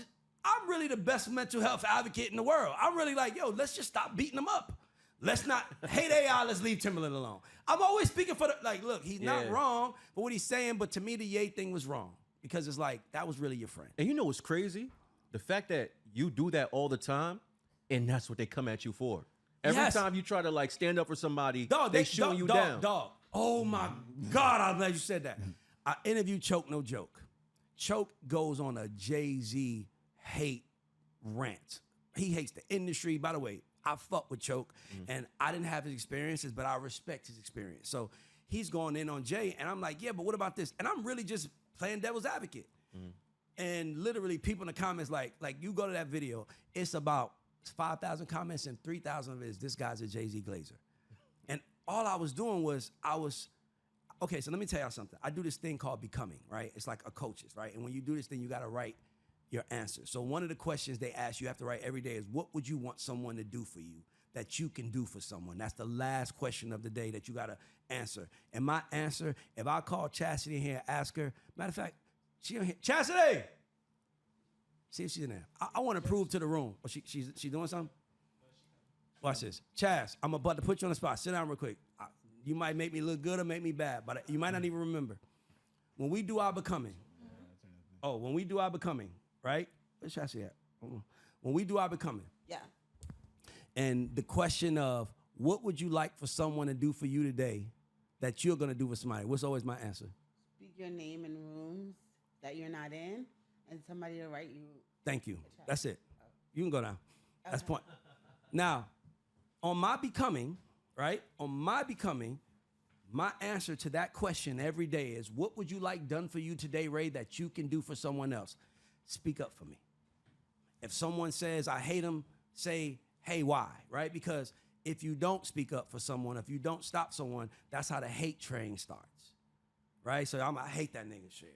really the best mental health advocate in the world. I'm really like, yo, let's just stop beating them up. Let's not hate AI, let's leave Timberland alone. I'm always speaking for look, he's not wrong for what he's saying, but to me, the Ye thing was wrong because it's like, that was really your friend. And you know what's crazy? The fact that you do that all the time, and that's what they come at you for. Every time you try to like stand up for somebody, they shooting you down. Dog. Oh my God, I'm glad you said that. I interviewed Choke, no joke. Choke goes on a Jay-Z hate rant. He hates the industry. By the way, I fuck with Choke, and I didn't have his experiences, but I respect his experience. So he's going in on Jay, and I'm like, yeah, but what about this? And I'm really just playing devil's advocate. And literally people in the comments like you go to that video, it's about 5,000 comments and 3,000 of it is this guy's a Jay-Z glazer. And all I was doing was okay, so let me tell y'all something. I do this thing called becoming, right? It's like a coach's, right? And when you do this thing, you got to write your answer. So one of the questions they ask you have to write every day is, what would you want someone to do for you that you can do for someone? That's the last question of the day that you got to answer. And my answer, if I call Chasity in here and ask her, matter of fact, she on here, Chasity! See if she's in there. I want to prove to the room. Oh, she's doing something? Watch this. Chaz, I'm about to put you on the spot. Sit down real quick. You might make me look good or make me bad, but you might not even remember. When we do our becoming, right? Where's Chasity at? When we do our becoming. Yeah. And the question of, what would you like for someone to do for you today that you're going to do for somebody? What's always my answer? Speak your name in rooms that you're not in, and somebody will write you. Thank you. That's it. You can go now. That's the point. Now, on my becoming, right? On my becoming, my answer to that question every day is, what would you like done for you today, Ray, that you can do for someone else? Speak up for me. If someone says, I hate them, say, hey, why, right? Because if you don't speak up for someone, if you don't stop someone, that's how the hate train starts, right? So I hate that nigga shit.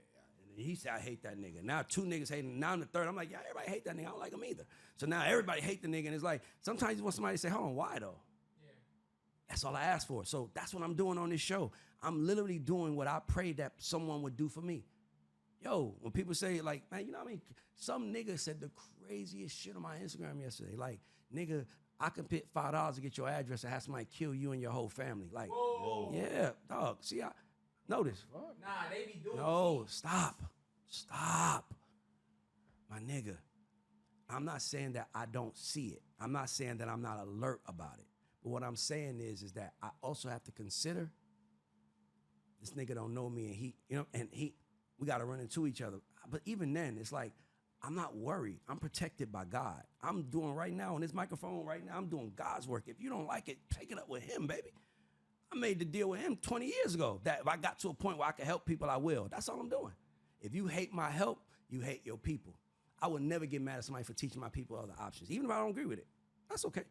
And he said, I hate that nigga. Now 2 niggas hating. Now I'm the third. I'm like, yeah, everybody hate that nigga. I don't like him either. So now everybody hate the nigga. And it's like, sometimes you want somebody to say, hold on, why though? Yeah. That's all I ask for. So that's what I'm doing on this show. I'm literally doing what I prayed that someone would do for me. Yo, when people say like, man, you know what I mean? Some nigga said the craziest shit on my Instagram yesterday. Like, nigga, I can pay $5 to get your address and have somebody kill you and your whole family. Like, whoa. Yeah, dog. See, notice. Nah, they be doing No, stop. My nigga, I'm not saying that I don't see it. I'm not saying that I'm not alert about it. But what I'm saying is that I also have to consider this nigga don't know me, and we got to run into each other. But even then, it's like, I'm not worried. I'm protected by God. I'm doing right now on this microphone right now, I'm doing God's work. If you don't like it, take it up with him, baby. I made the deal with him 20 years ago that if I got to a point where I can help people, I will. That's all I'm doing. If you hate my help, you hate your people. I would never get mad at somebody for teaching my people other options, even if I don't agree with it. That's okay.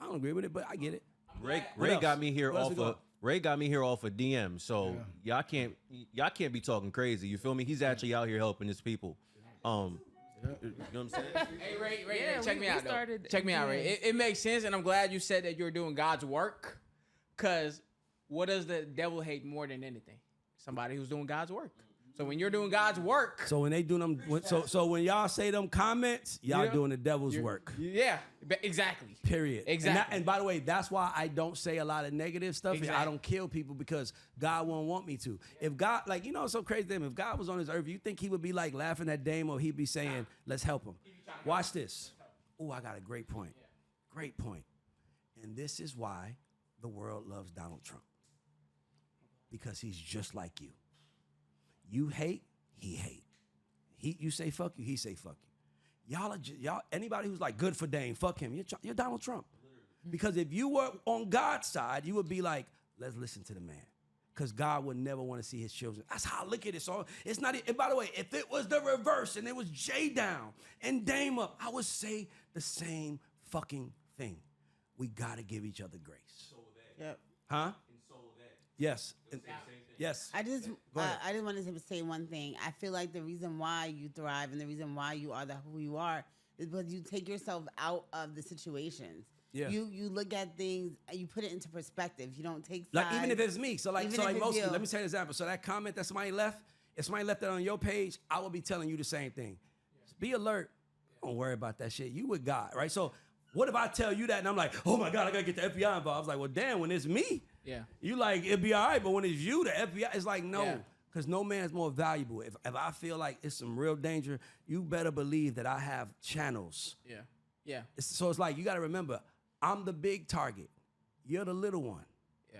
I don't agree with it, but I get it. Ray got me here off of DM, so y'all can't be talking crazy. You feel me? He's actually out here helping his people. You know what I'm saying? Hey, Ray, check me out. Check me out, Ray. It makes sense, and I'm glad you said that you're doing God's work. Cause what does the devil hate more than anything? Somebody who's doing God's work. So when you're doing God's work, so when they do them, so when y'all say them comments, y'all doing the devil's work. Yeah, exactly. Period. Exactly. And by the way, that's why I don't say a lot of negative stuff. Exactly. I don't kill people because God won't want me to. If God, like, it's so crazy to him. If God was on this earth, you think he would be like laughing at Dame, or he'd be saying, let's help him? Watch this. Oh, I got a great point. Great point. And this is why the world loves Donald Trump, because he's just like you. You hate, he hate. You say fuck you, he say fuck you. Y'all. Anybody who's like good for Dame, fuck him. You're Donald Trump. Because if you were on God's side, you would be like, let's listen to the man, because God would never want to see his children. That's how I look at it. So it's not. And by the way, if it was the reverse and it was Jay down and Dame up, I would say the same fucking thing. We gotta give each other grace. Yep. Huh? Yes. Yes. I just wanted to say one thing. I feel like the reason why you thrive and the reason why you are who you are is because you take yourself out of the situations. Yeah. You look at things, you put it into perspective. You don't take Like sides. even if it's me, so like Even if it's Moeski, you. let me tell you an example. So that comment that somebody left, if somebody left that on your page, I will be telling you the same thing. Be alert. Don't worry about that shit. You with God, right? So what if I tell you that and I'm like, oh my God, I gotta get the FBI involved? I was like, well, damn, when it's me, you like it'd be all right, but when it's you, the FBI, it's like no. Because no man's more valuable. If I feel like it's some real danger, you better believe that I have channels. Yeah. So it's like, you got to remember, I'm the big target. You're the little one. Yeah.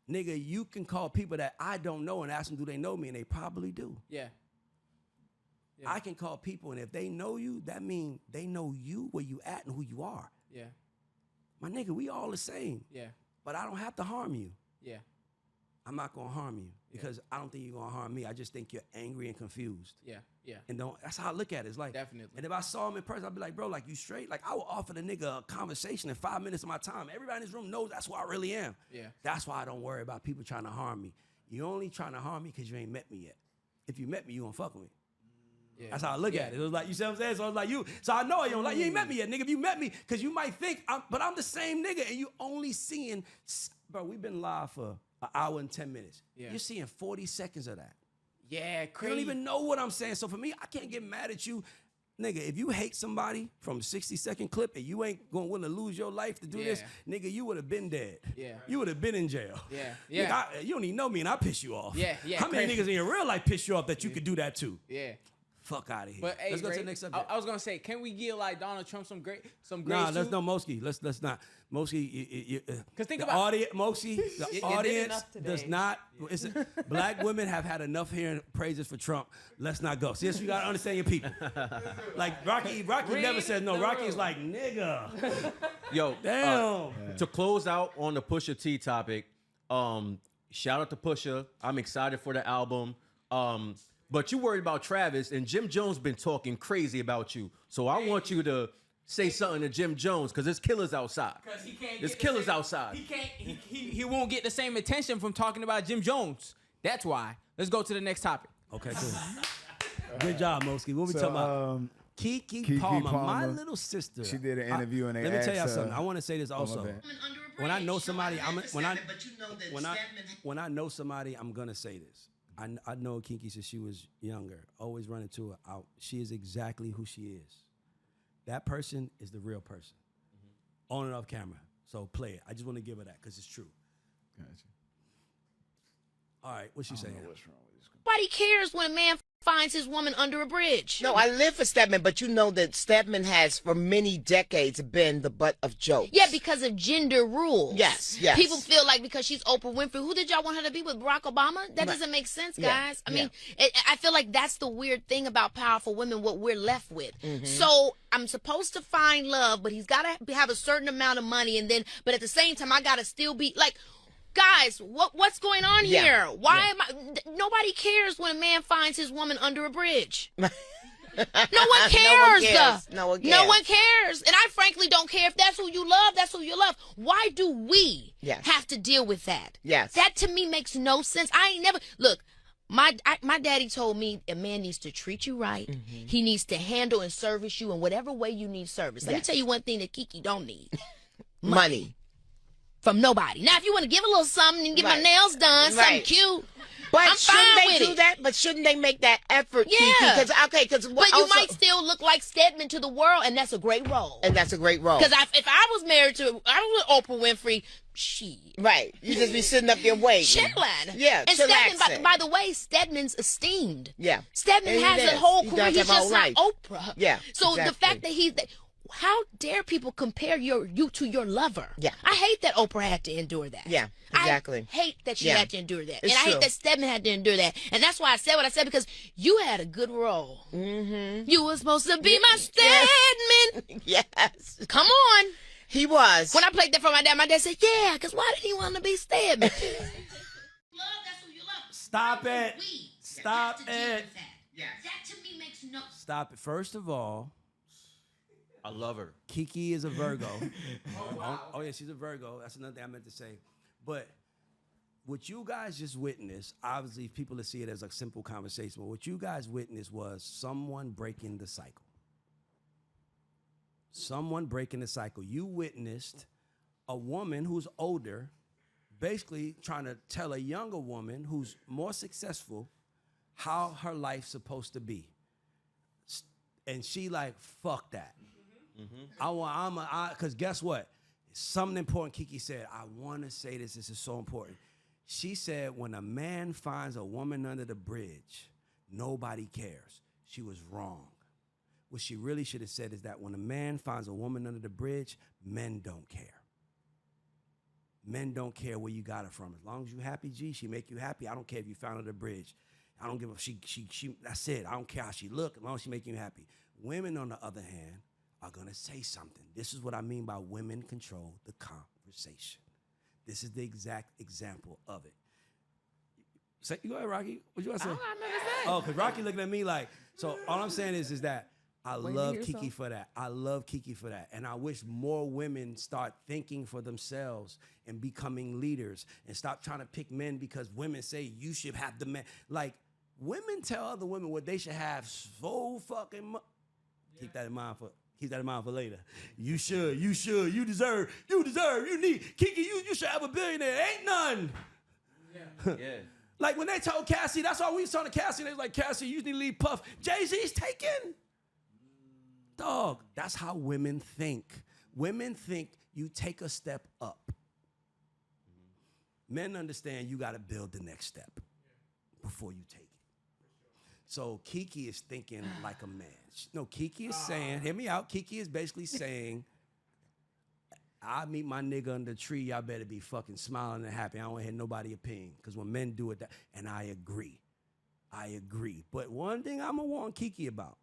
Nigga, you can call people that I don't know and ask them, do they know me? And they probably do. Yeah. I can call people, and if they know you, that means they know you, where you at, and who you are. Yeah. My nigga, we all the same. Yeah. But I don't have to harm you. Yeah. I'm not going to harm you because I don't think you're going to harm me. I just think you're angry and confused. Yeah. And that's how I look at it. It's like, definitely. And if I saw him in person, I'd be like, bro, like, you straight? Like, I would offer the nigga a conversation in 5 minutes of my time. Everybody in this room knows that's who I really am. Yeah. That's why I don't worry about people trying to harm me. You only trying to harm me because you ain't met me yet. If you met me, you gonna fuck with me. Yeah. That's how I look at it. It was like, you see what I'm saying? So I was like, so I know you don't like, you ain't met me yet, nigga. If you met me, because you might think, but I'm the same nigga, and you only seeing, bro, we've been live for an hour and 10 minutes. Yeah. You're seeing 40 seconds of that. Yeah, crazy. You don't even know what I'm saying. So for me, I can't get mad at you. Nigga, if you hate somebody from a 60-second clip and you ain't going to willing to lose your life to do this, nigga, you would have been dead. Yeah. You would have been in jail. Yeah. Nigga, you don't even know me and I piss you off. Yeah. How many niggas in your real life piss you off that you could do that too? Yeah. Fuck out of here. But hey, let's go to the next subject. I was gonna say, can we give like Donald Trump some grace? Nah, let's no Moeski. Let's not Moeski. Because think the about audience, Moeski. The audience does not. Black women have had enough hearing praises for Trump. Let's not go. See, you gotta understand your people. Like Rocki never says no. Rocki's like nigga. Yo, damn. To close out on the Pusha T topic, shout out to Pusha. I'm excited for the album. But you worried about Travis, and Jim Jones been talking crazy about you. So I want you to say something to Jim Jones, because there's killers outside. There's killers outside. He won't get the same attention from talking about Jim Jones. That's why. Let's go to the next topic. Okay, cool. Good job, Moeski. What we talking about? Keke Palmer, my little sister. She did an interview and they let me tell asked y'all something. I want to say this also. When I know somebody, when I know somebody, I'm gonna say this. I know Keke since she was younger. Always running to her. She is exactly who she is. That person is the real person. On and off camera. So play it. I just want to give her that because it's true. Gotcha. All right, what's she saying? What's wrong with this? Nobody cares when a man finds his woman under a bridge. No, I live for Stedman, but you know that Stedman has for many decades been the butt of jokes. Yeah, because of gender rules. Yes. People feel like because she's Oprah Winfrey, who did y'all want her to be with, Barack Obama? That doesn't make sense, guys. I mean, I feel like that's the weird thing about powerful women, what we're left with. So I'm supposed to find love, but he's got to have a certain amount of money, but at the same time, I got to still be like, guys, what's going on here? Why am I? Nobody cares when a man finds his woman under a bridge. No one cares. No one cares. No one cares. And I frankly don't care if that's who you love. That's who you love. Why do we have to deal with that? Yes. That to me makes no sense. I ain't never look. My daddy told me a man needs to treat you right. He needs to handle and service you in whatever way you need service. Let me tell you one thing that Keke don't need: money. From nobody. Now, if you want to give a little something and get my nails done, something cute, but I'm shouldn't fine they with do it. that? But shouldn't they make that effort? Yeah. But you might still look like Stedman to the world, and that's a great role. And that's a great role. Because if I was married to, I was with Oprah Winfrey, right, you just be sitting up there waiting, chilling. Yeah, and Stedman, by the way, Stedman's esteemed. Yeah, Stedman has a whole career. He's just like Oprah. Yeah. So the fact that how dare people compare you to your lover? Yeah. I hate that Oprah had to endure that. Yeah, exactly. I hate that she had to endure that. It's and I true. hate that Stedman had to endure that. And that's why I said what I said, because you had a good role. You were supposed to be my Stedman. Yes. Come on. He was. When I played that for my dad said, yeah, because why did he want to be Stedman? Stop it. Stop it. That to me makes no sense. Stop it. First of all, I love her. Keke is a Virgo. Oh, yeah, she's a Virgo. That's another thing I meant to say. But what you guys just witnessed, obviously people that see it as a simple conversation, but what you guys witnessed was someone breaking the cycle. Someone breaking the cycle. You witnessed a woman who's older basically trying to tell a younger woman who's more successful how her life's supposed to be. And she like, fuck that. Because guess what? Something important Keke said. I want to say this. This is so important. She said, when a man finds a woman under the bridge, nobody cares. She was wrong. What she really should have said is that when a man finds a woman under the bridge, men don't care. Men don't care where you got her from. As long as you happy, G, she make you happy. I don't care if you found her at the bridge. I don't give a she that's it. I don't care how she look, as long as she make you happy. Women, on the other hand, are gonna say something. This is what I mean by women control the conversation. This is the exact example of it. Say, you go ahead, Rocki. What you want to say? I don't got nothing to say. Oh, because Rocki looking at me like, so all I'm saying is that I love Keke something? for that. I love Keke for that. And I wish more women start thinking for themselves and becoming leaders and stop trying to pick men because women say you should have the man. Like, women tell other women what they should have so fucking much. Yeah. Keep that in mind for later. You should, you deserve, you need. Keke, you should have a billionaire. Ain't none. Yeah. Like when they told Cassie, that's all we was telling Cassie. They was like, Cassie, you need to leave Puff. Jay-Z's taken. Dog, that's how women think. Women think you take a step up. Men understand you got to build the next step before you take it. So Keke is thinking like a man. No, Keke is saying, hear me out. Keke is basically saying, I meet my nigga under the tree, y'all better be fucking smiling and happy. I don't want to hear nobody opinion. Because when men do it, and I agree. But one thing I'm going to warn Keke about,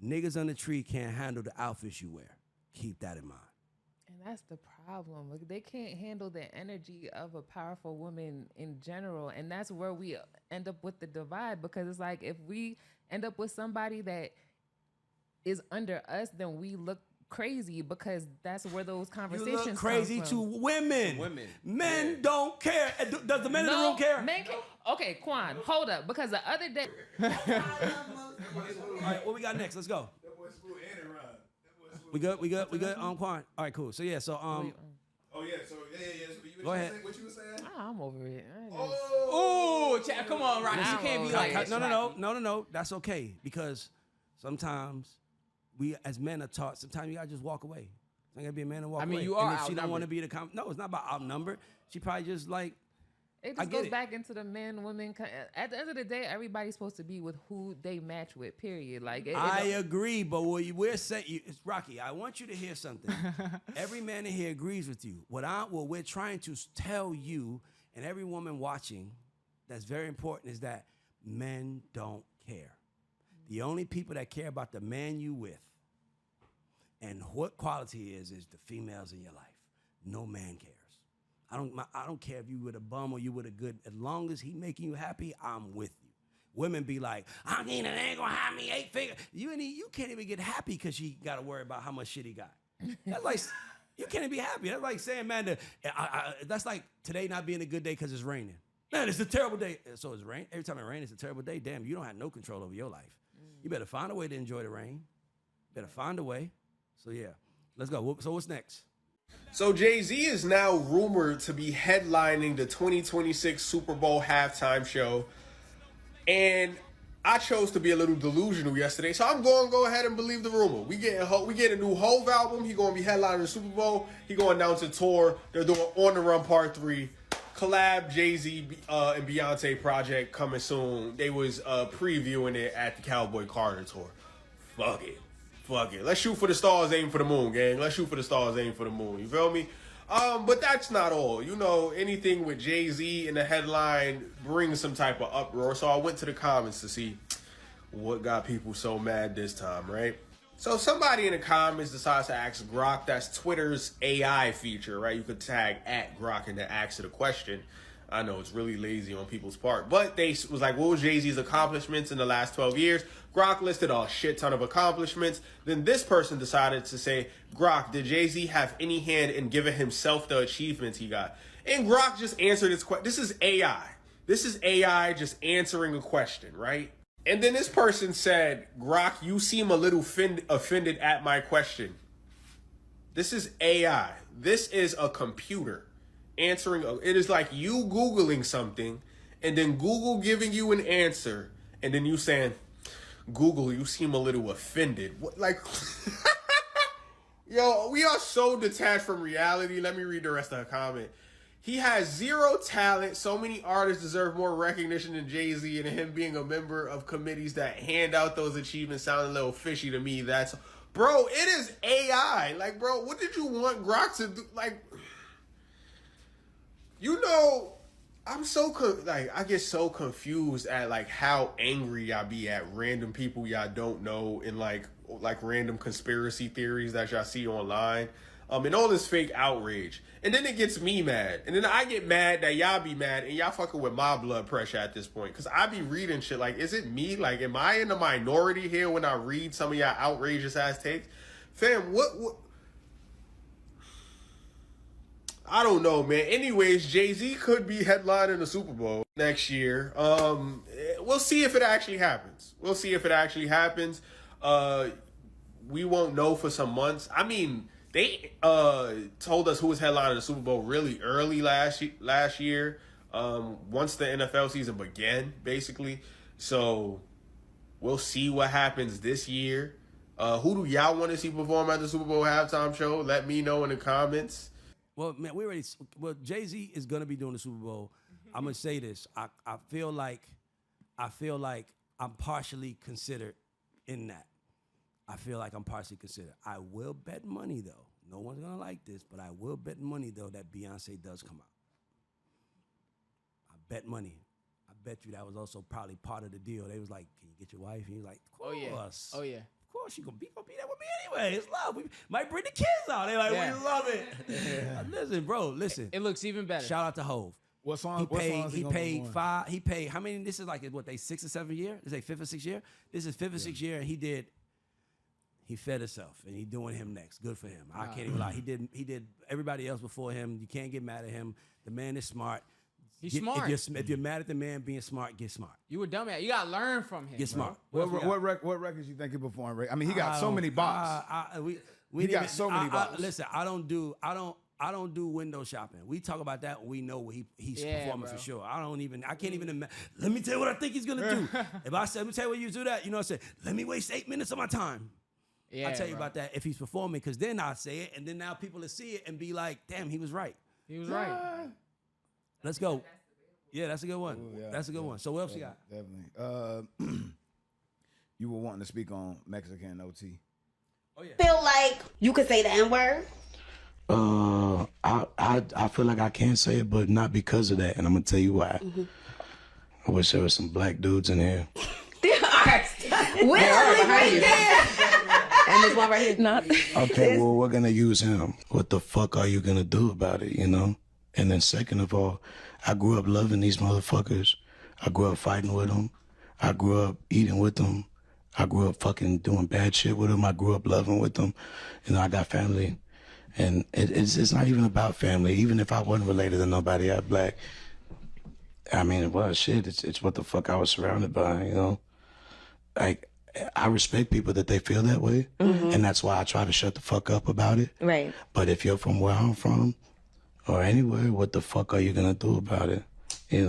niggas on the tree can't handle the outfits you wear. Keep that in mind. And that's the problem. Like, they can't handle the energy of a powerful woman in general. And that's where we end up with the divide. Because it's like, if we end up with somebody that is under us, then we look crazy because that's where those conversations you look crazy come to from. women. Men don't care. Does the men in the room care? Men care. Okay, Quan, hold up. Because the other day... All right, what we got next? Let's go. We good? Quan. All right, cool. So yeah, so Oh yeah, so yeah. Go ahead. What you were saying? I'm over it. Oh, come on, Rocky. You can't be like this. No. That's okay because sometimes we as men are taught. Sometimes you gotta just walk away. I gotta be a man and walk away. I mean, you are. And if she don't want to be no, it's not about outnumbered. She probably just like. It just goes back into the men, women. At the end of the day, everybody's supposed to be with who they match with, period. Like I agree, but what we're saying, it's Rocki, I want you to hear something. Every man in here agrees with you. What we're trying to tell you and every woman watching that's very important is that men don't care. The only people that care about the man you with and what quality is the females in your life. No man cares. I don't care if you with a bum or you with a good. As long as he making you happy, I'm with you. Women be like, I mean, it ain't gonna have me 8 figures. You can't even get happy because she got to worry about how much shit he got. That's like you can't even be happy. That's like saying, man, that's like today not being a good day because it's raining. Man, it's a terrible day. So it's rain. Every time it rains, it's a terrible day. Damn, you don't have no control over your life. You better find a way to enjoy the rain. Better find a way. So yeah, let's go. So what's next? So Jay-Z is now rumored to be headlining the 2026 Super Bowl halftime show. And I chose to be a little delusional yesterday, so I'm going to go ahead and believe the rumor. We get a new Hove album. He going to be headlining the Super Bowl. He going to announce a tour. They're doing On the Run Part 3. Collab Jay-Z and Beyonce project coming soon. They was previewing it at the Cowboy Carter tour. Fuck it. Let's shoot for the stars, aim for the moon, gang. Let's shoot for the stars, aim for the moon. You feel me? But that's not all. You know, anything with Jay-Z in the headline brings some type of uproar. So I went to the comments to see what got people so mad this time, right? So somebody in the comments decides to ask Grok, that's Twitter's AI feature, right? You could tag @Grok and then ask it a question. I know it's really lazy on people's part, but they was like, what was Jay-Z's accomplishments in the last 12 years? Grok listed a shit ton of accomplishments. Then this person decided to say, Grok, did Jay-Z have any hand in giving himself the achievements he got? And Grok just answered his question. This is AI. This is AI just answering a question, right? And then this person said, Grok, you seem a little offended at my question. This is AI. This is a computer answering. It is like you Googling something and then Google giving you an answer and then you saying, Google, you seem a little offended. What, like, yo, we are so detached from reality. Let me read the rest of the comment. He has zero talent. So many artists deserve more recognition than Jay-Z, and him being a member of committees that hand out those achievements sound a little fishy to me. That's, bro, it is AI. Like, bro, what did you want Grok to do? Like, you know, I'm so, I get so confused at, like, how angry y'all be at random people y'all don't know and, like random conspiracy theories that y'all see online. And all this fake outrage. And then it gets me mad. And then I get mad that y'all be mad and y'all fucking with my blood pressure at this point. Because I be reading shit like, is it me? Like, am I in the minority here when I read some of y'all outrageous ass takes? Fam, what? I don't know, man. Anyways, Jay-Z could be headlining the Super Bowl next year. We'll see if it actually happens. We won't know for some months. I mean, they told us who was headlining the Super Bowl really early last year, once the NFL season began, basically. So we'll see what happens this year. Who do y'all want to see perform at the Super Bowl halftime show? Let me know in the comments. Well, man, Jay-Z is gonna be doing the Super Bowl. I'm gonna say this. I feel like I'm partially considered in that. I will bet money, though. No one's going to like this, but I will bet money, though, that Beyonce does come out. I bet money. I bet you that was also probably part of the deal. They was like, can you get your wife? And he was like, of course. Oh, yeah. Of course, she going to be there with me anyway. It's love. We might bring the kids out. They're like, we love it. Listen, bro, listen. It looks even better. Shout out to Hove. What song? He paid how many? This is like, what, they 6th or 7th year? Is they 5th or 6th year? This is 5th or 6th year, and he fed himself, and he doing him next. Good for him. I can't even lie. He did everybody else before him. You can't get mad at him. The man is smart. He's smart. If you're mad at the man being smart, get smart. You a dumbass. You gotta learn from him. Get smart. What records you think he performed, Ray? I mean, he got so many bops. He got so many bops. Listen, I don't do window shopping. We talk about that when we know he's performing for sure. I can't even imagine. Let me tell you what I think he's gonna do. If I said, let me tell you what you do that, I said, let me waste 8 minutes of my time. I'll tell you about that if he's performing, because then I'll say it, and then now people will see it and be like, damn, he was right. Let's go. Yeah, that's a good one. Ooh, yeah, that's a good one. So what else you got? Definitely. You were wanting to speak on Mexican OT. Oh, yeah. Feel like you could say the N-word? I feel like I can say it, but not because of that, and I'm gonna tell you why. Mm-hmm. I wish there was some black dudes in here. Right there. And this one right here. Not. Okay, well, we're gonna use him. What the fuck are you gonna do about it, And then second of all, I grew up loving these motherfuckers. I grew up fighting with them. I grew up eating with them. I grew up fucking doing bad shit with them. I grew up loving with them. I got family. And it's not even about family. Even if I wasn't related to nobody out black, I mean, well, shit, it's what the fuck I was surrounded by, Like, I respect people that they feel that way, and that's why I try to shut the fuck up about it. Right. But if you're from where I'm from, or anywhere, what the fuck are you gonna do about it? It's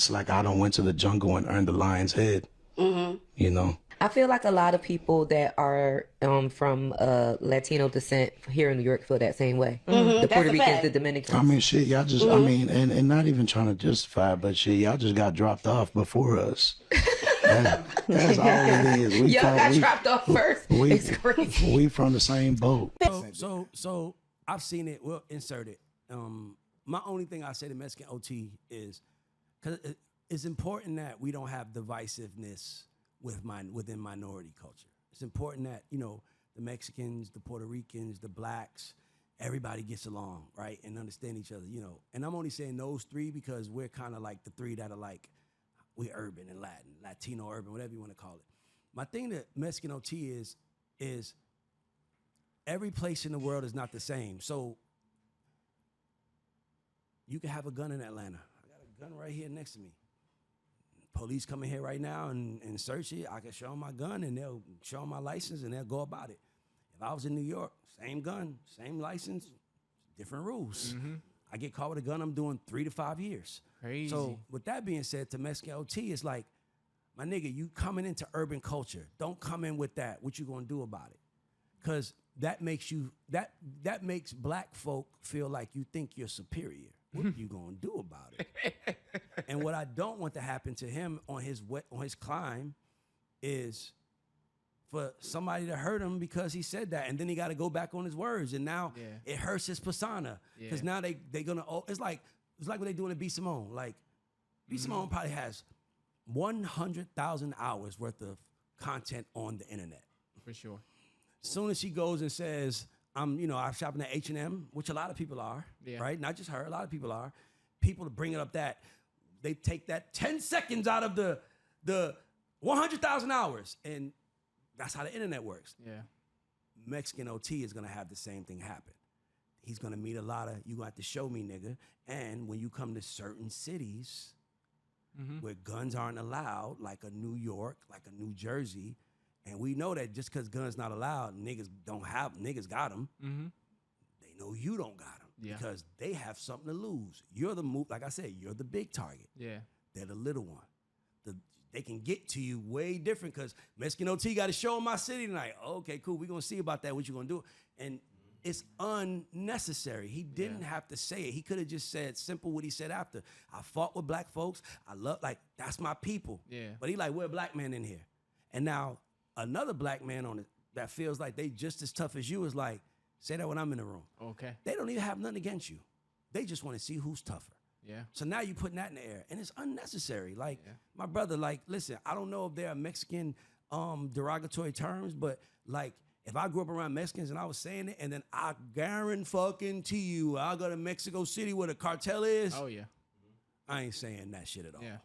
like I don't went to the jungle and earned the lion's head. I feel like a lot of people that are from Latino descent here in New York feel that same way. The Puerto Ricans, the Dominicans. I mean, shit, y'all just, I mean, and not even trying to justify, but shit, y'all just got dropped off before us. That's all it is. Y'all got dropped off first. It's crazy. We from the same boat. So I've seen it. We'll insert it. My only thing I say to Mexican OT is, because it's important that we don't have divisiveness within minority culture. It's important that, the Mexicans, the Puerto Ricans, the blacks, everybody gets along, right? And understand each other, And I'm only saying those three because we're kind of like the three that are like, we urban and Latin, Latino urban, whatever you want to call it. My thing that Mexican OT is every place in the world is not the same. So you can have a gun in Atlanta. I got a gun right here next to me. Police come in here right now and search it. I can show them my gun and they'll show them my license and they'll go about it. If I was in New York, same gun, same license, different rules. I get caught with a gun, I'm doing 3 to 5 years. Crazy. So with that being said, to Mexican OT, it's like, my nigga, you coming into urban culture. Don't come in with that. What you gonna do about it? Because that makes black folk feel like you think you're superior. What you gonna do about it? And what I don't want to happen to him on his climb is for somebody to hurt him because he said that, and then he got to go back on his words, and now it hurts his persona because now they gonna. It's like what they doing to B Simone. Like B Simone probably has 100,000 hours worth of content on the internet. For sure. As soon as she goes and says, I'm shopping at H&M, which a lot of people are, right? Not just her, a lot of people are. People bringing up that they take that 10 seconds out of the 100,000 hours, and that's how the internet works. Yeah. Mexican OT is gonna have the same thing happen. He's gonna meet a lot of, you gonna have to show me, nigga. And when you come to certain cities where guns aren't allowed, like a New York, like a New Jersey, and we know that just because guns not allowed, niggas got them. They know you don't got them because they have something to lose. You're like I said, you're the big target. Yeah. They're the little one. They can get to you way different because Mexican OT got to show in my city tonight. Okay, cool. We're going to see about that. What you going to do? And it's unnecessary. He didn't have to say it. He could have just said simple what he said after. I fought with black folks. I love, that's my people. Yeah. But he like, we're a black man in here. And now another black man on it that feels like they just as tough as you is like, say that when I'm in the room. Okay. They don't even have nothing against you. They just want to see who's tougher. Yeah. So now you're putting that in the air, and it's unnecessary. Like, my brother, listen, I don't know if there are Mexican derogatory terms, but if I grew up around Mexicans and I was saying it, and then I guarantee you, I go to Mexico City where the cartel is. Oh yeah. I ain't saying that shit at all. Yeah.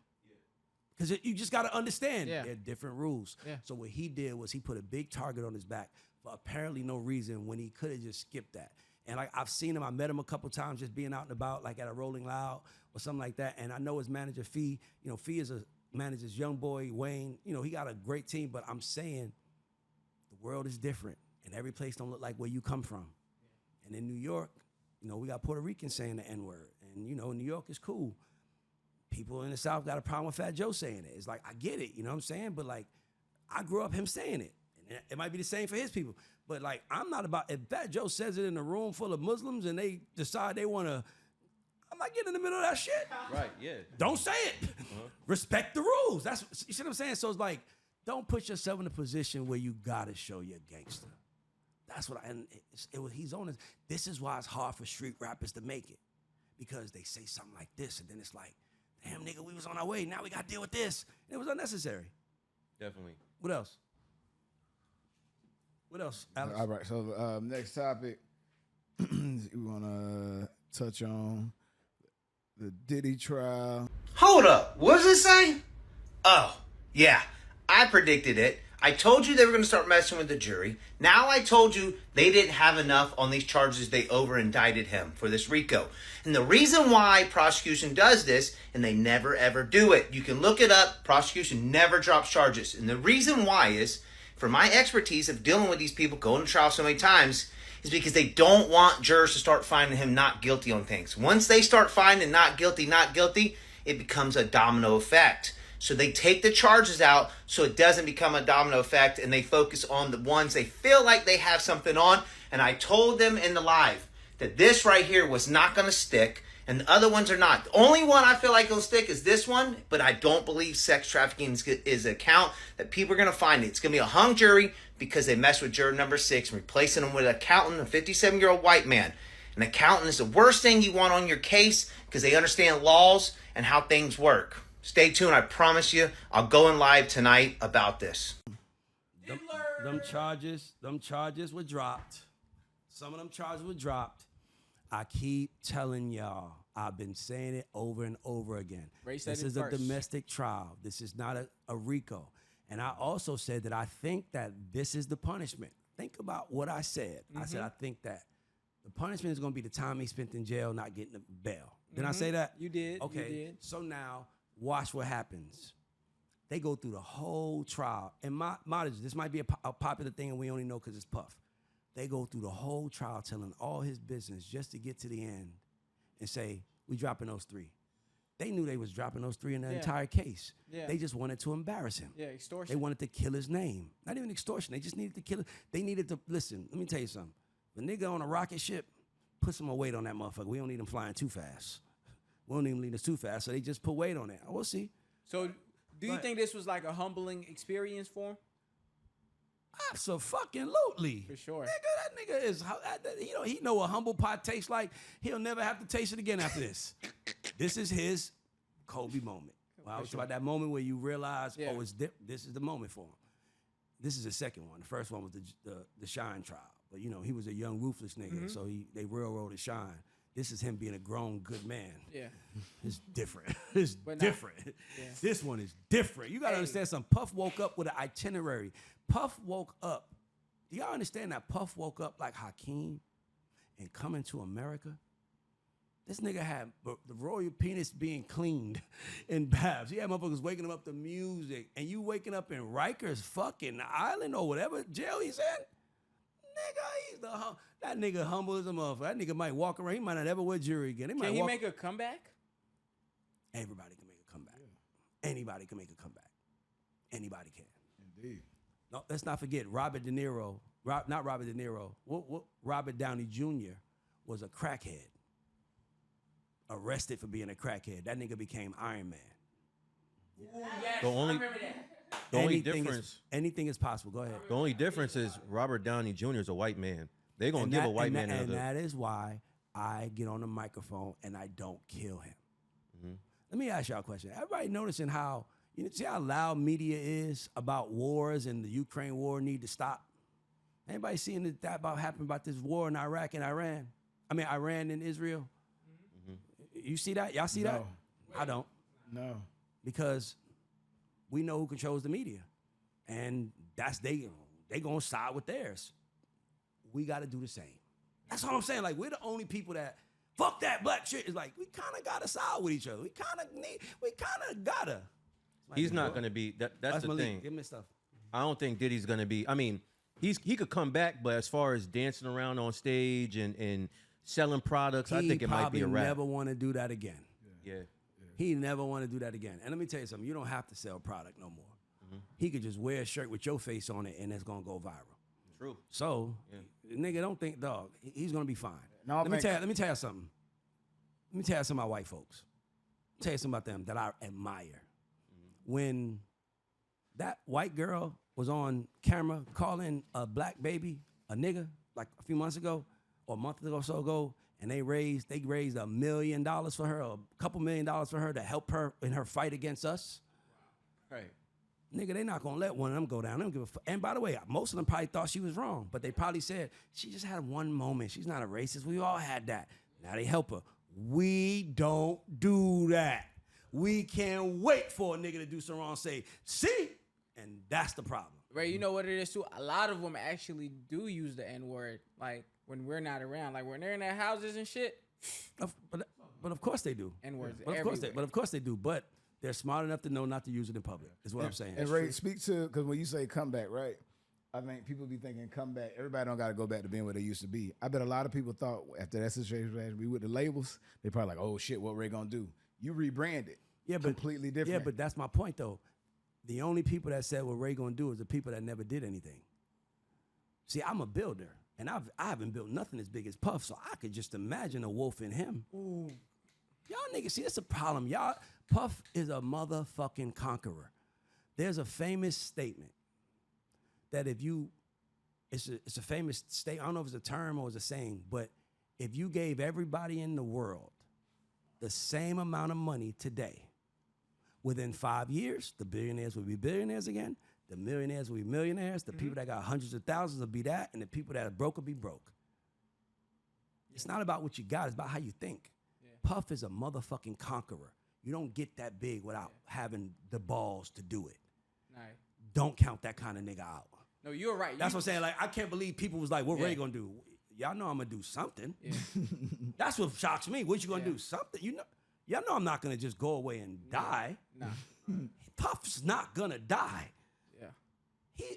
Because you just got to understand, Yeah. there are different rules. Yeah. So what he did was he put a big target on his back for apparently no reason when he could have just skipped that. And I've seen him, I met him a couple times just being out and about, like at a Rolling Loud or something like that. And I know his manager, Fee, Fee manages Young Boy, Wayne. He got a great team, but I'm saying the world is different and every place don't look like where you come from. And in New York, we got Puerto Ricans saying the N-word. And, New York is cool. People in the South got a problem with Fat Joe saying it. It's like, I get it, you know what I'm saying? But I grew up him saying it. And it might be the same for his people. But I'm not about, if Fat Joe says it in a room full of Muslims and they decide they want to, I'm not getting in the middle of that shit. Right, yeah. Don't say it. Respect the rules. You see what I'm saying? So it's like, don't put yourself in a position where you got to show you're a gangster. That's what he's on. This is why it's hard for street rappers to make it. Because they say something like this and then it's like, damn, nigga, we was on our way. Now we got to deal with this. And it was unnecessary. Definitely. What else? What else, Alex? All right, so next topic, we want to touch on the Diddy trial. Hold up, what does it say? Oh, yeah, I predicted it. I told you they were going to start messing with the jury. Now I told you they didn't have enough on these charges. They over-indicted him for this RICO. And the reason why prosecution does this, and they never ever do it, you can look it up, prosecution never drops charges. And the reason why is, for my expertise of dealing with these people, going to trial so many times, is because they don't want jurors to start finding him not guilty on things. Once they start finding not guilty, it becomes a domino effect. So they take the charges out so it doesn't become a domino effect, and they focus on the ones they feel like they have something on. And I told them in the live that this right here was not going to stick, and the other ones are not. The only one I feel like will stick is this one, but I don't believe sex trafficking is a count that people are going to find it. It's going to be a hung jury because they messed with juror number 6, replacing him with an accountant, a 57-year-old white man. An accountant is the worst thing you want on your case because they understand laws and how things work. Stay tuned. I promise you, I'll go in live tonight about this. Them charges were dropped. Some of them charges were dropped. I keep telling y'all, I've been saying it over and over again. This is a domestic trial. This is not a RICO. And I also said that I think that this is the punishment. Think about what I said. I said I think that the punishment is going to be the time he spent in jail not getting the bail. Didn't I say that? You did. Okay. You did. So now, watch what happens. They go through the whole trial. And this might be a popular thing and we only know because it's Puff. They go through the whole trial telling all his business just to get to the end and say, we dropping those 3. They knew they was dropping those 3 in the entire case. Yeah. They just wanted to embarrass him. Yeah, extortion. They wanted to kill his name. Not even extortion. They just needed to kill it. They needed to, listen, let me tell you something. The nigga on a rocket ship, put some more weight on that motherfucker. We don't need him flying too fast. We don't even need us too fast, so they just put weight on it. We'll see. So do you think this was like a humbling experience for him? Absolutely. For sure. Nigga, that nigga is, he know what humble pie tastes like. He'll never have to taste it again after this. This is his Kobe moment. Well, I was talking about that moment where you realize, this is the moment for him. This is the second one. The first one was the Shine trial. But, he was a young, ruthless nigga, so they railroaded Shine. This is him being a grown, good man. Yeah. It's different. It's different. Yeah. This one is different. You got to understand something. Puff woke up with an itinerary. Puff woke up. Do y'all understand that Puff woke up like Hakeem and Coming to America? This nigga had the royal penis being cleaned in baths. He had motherfuckers waking him up to music. And you waking up in Rikers fucking island or whatever jail he's in? Nigga, that nigga humble as a motherfucker. That nigga might walk around. He might not ever wear jewelry again. Can he make a comeback? Everybody can make a comeback. Yeah. Anybody can make a comeback. Anybody can. Indeed. No, let's not forget Robert De Niro. Not Robert De Niro. Robert Downey Jr. was a crackhead. Arrested for being a crackhead. That nigga became Iron Man. Ooh, yes, I remember that. The only difference. Anything is possible. Go ahead. The only difference is Robert Downey Jr. is a white man. They're gonna give a white man another. And that is why I get on the microphone and I don't kill him. Mm-hmm. Let me ask y'all a question. Everybody noticing how see how loud media is about wars and the Ukraine war need to stop? Anybody seeing that about happening about this war in Iraq and Iran? I mean Iran and Israel. Mm-hmm. You see that? Y'all see that? I don't. No. Because we know who controls the media. And that's they gonna side with theirs. We gotta do the same. That's all I'm saying. Like, we're the only people that fuck that black shit. It's like we kinda gotta side with each other. We kinda gotta. Like, He's not gonna be that's the Malik. thing. Give me stuff. I don't think Diddy's gonna be. I mean, he could come back, but as far as dancing around on stage and selling products, I think it might be a wrap. He never want to do that again. Yeah. He never want to do that again. And let me tell you something. You don't have to sell product no more. Mm-hmm. He could just wear a shirt with your face on it, and it's gonna go viral. True. So, nigga, don't think, dog. He's gonna be fine. Let me tell you something. Let me tell you something about white folks. Let me tell you something about them that I admire. Mm-hmm. When that white girl was on camera calling a black baby a nigga like a few months ago or a month or so ago, and they raised $1 million for her, a couple $1 million for her to help her in her fight against us. Right. Nigga, they not gonna let one of them go down. They don't give a fuck. And by the way, most of them probably thought she was wrong, but they probably said, she just had one moment. She's not a racist. We all had that. Now they help her. We don't do that. We can't wait for a nigga to do something wrong and say, see? And that's the problem. Right, you know what it is too? A lot of them actually do use the N-word, like, when we're not around. Like, when they're in their houses and shit. But of course they do. N-words But of course they do. But they're smart enough to know not to use it in public, is what I'm saying. And Ray, speak to, because when you say comeback, right? I think people be thinking comeback. Everybody don't got to go back to being what they used to be. I bet a lot of people thought after that situation we with the labels, they probably like, oh shit, what Ray gonna do? You rebranded. Yeah, but completely different. Yeah, but that's my point though. The only people that said what Ray gonna do is the people that never did anything. See, I'm a builder, and I haven't built nothing as big as Puff, so I could just imagine a wolf in him. Ooh. Y'all niggas, see, that's a problem. Y'all, Puff is a motherfucking conqueror. There's a famous statement that it's a famous statement. I don't know if it's a term or it's a saying, but if you gave everybody in the world the same amount of money today, within 5 years, the billionaires will be billionaires again. The millionaires will be millionaires. The people that got hundreds of thousands will be that. And the people that are broke will be broke. It's not about what you got. It's about how you think. Yeah. Puff is a motherfucking conqueror. You don't get that big without having the balls to do it. Right. Don't count that kind of nigga out. No, you're right. That's what I'm saying. Like, I can't believe people was like, what Ray gonna do? Y'all know I'm gonna do something. Yeah. That's what shocks me. What you gonna do? Something. You know, y'all know I'm not gonna just go away and die. No. Puff's not gonna die. Yeah.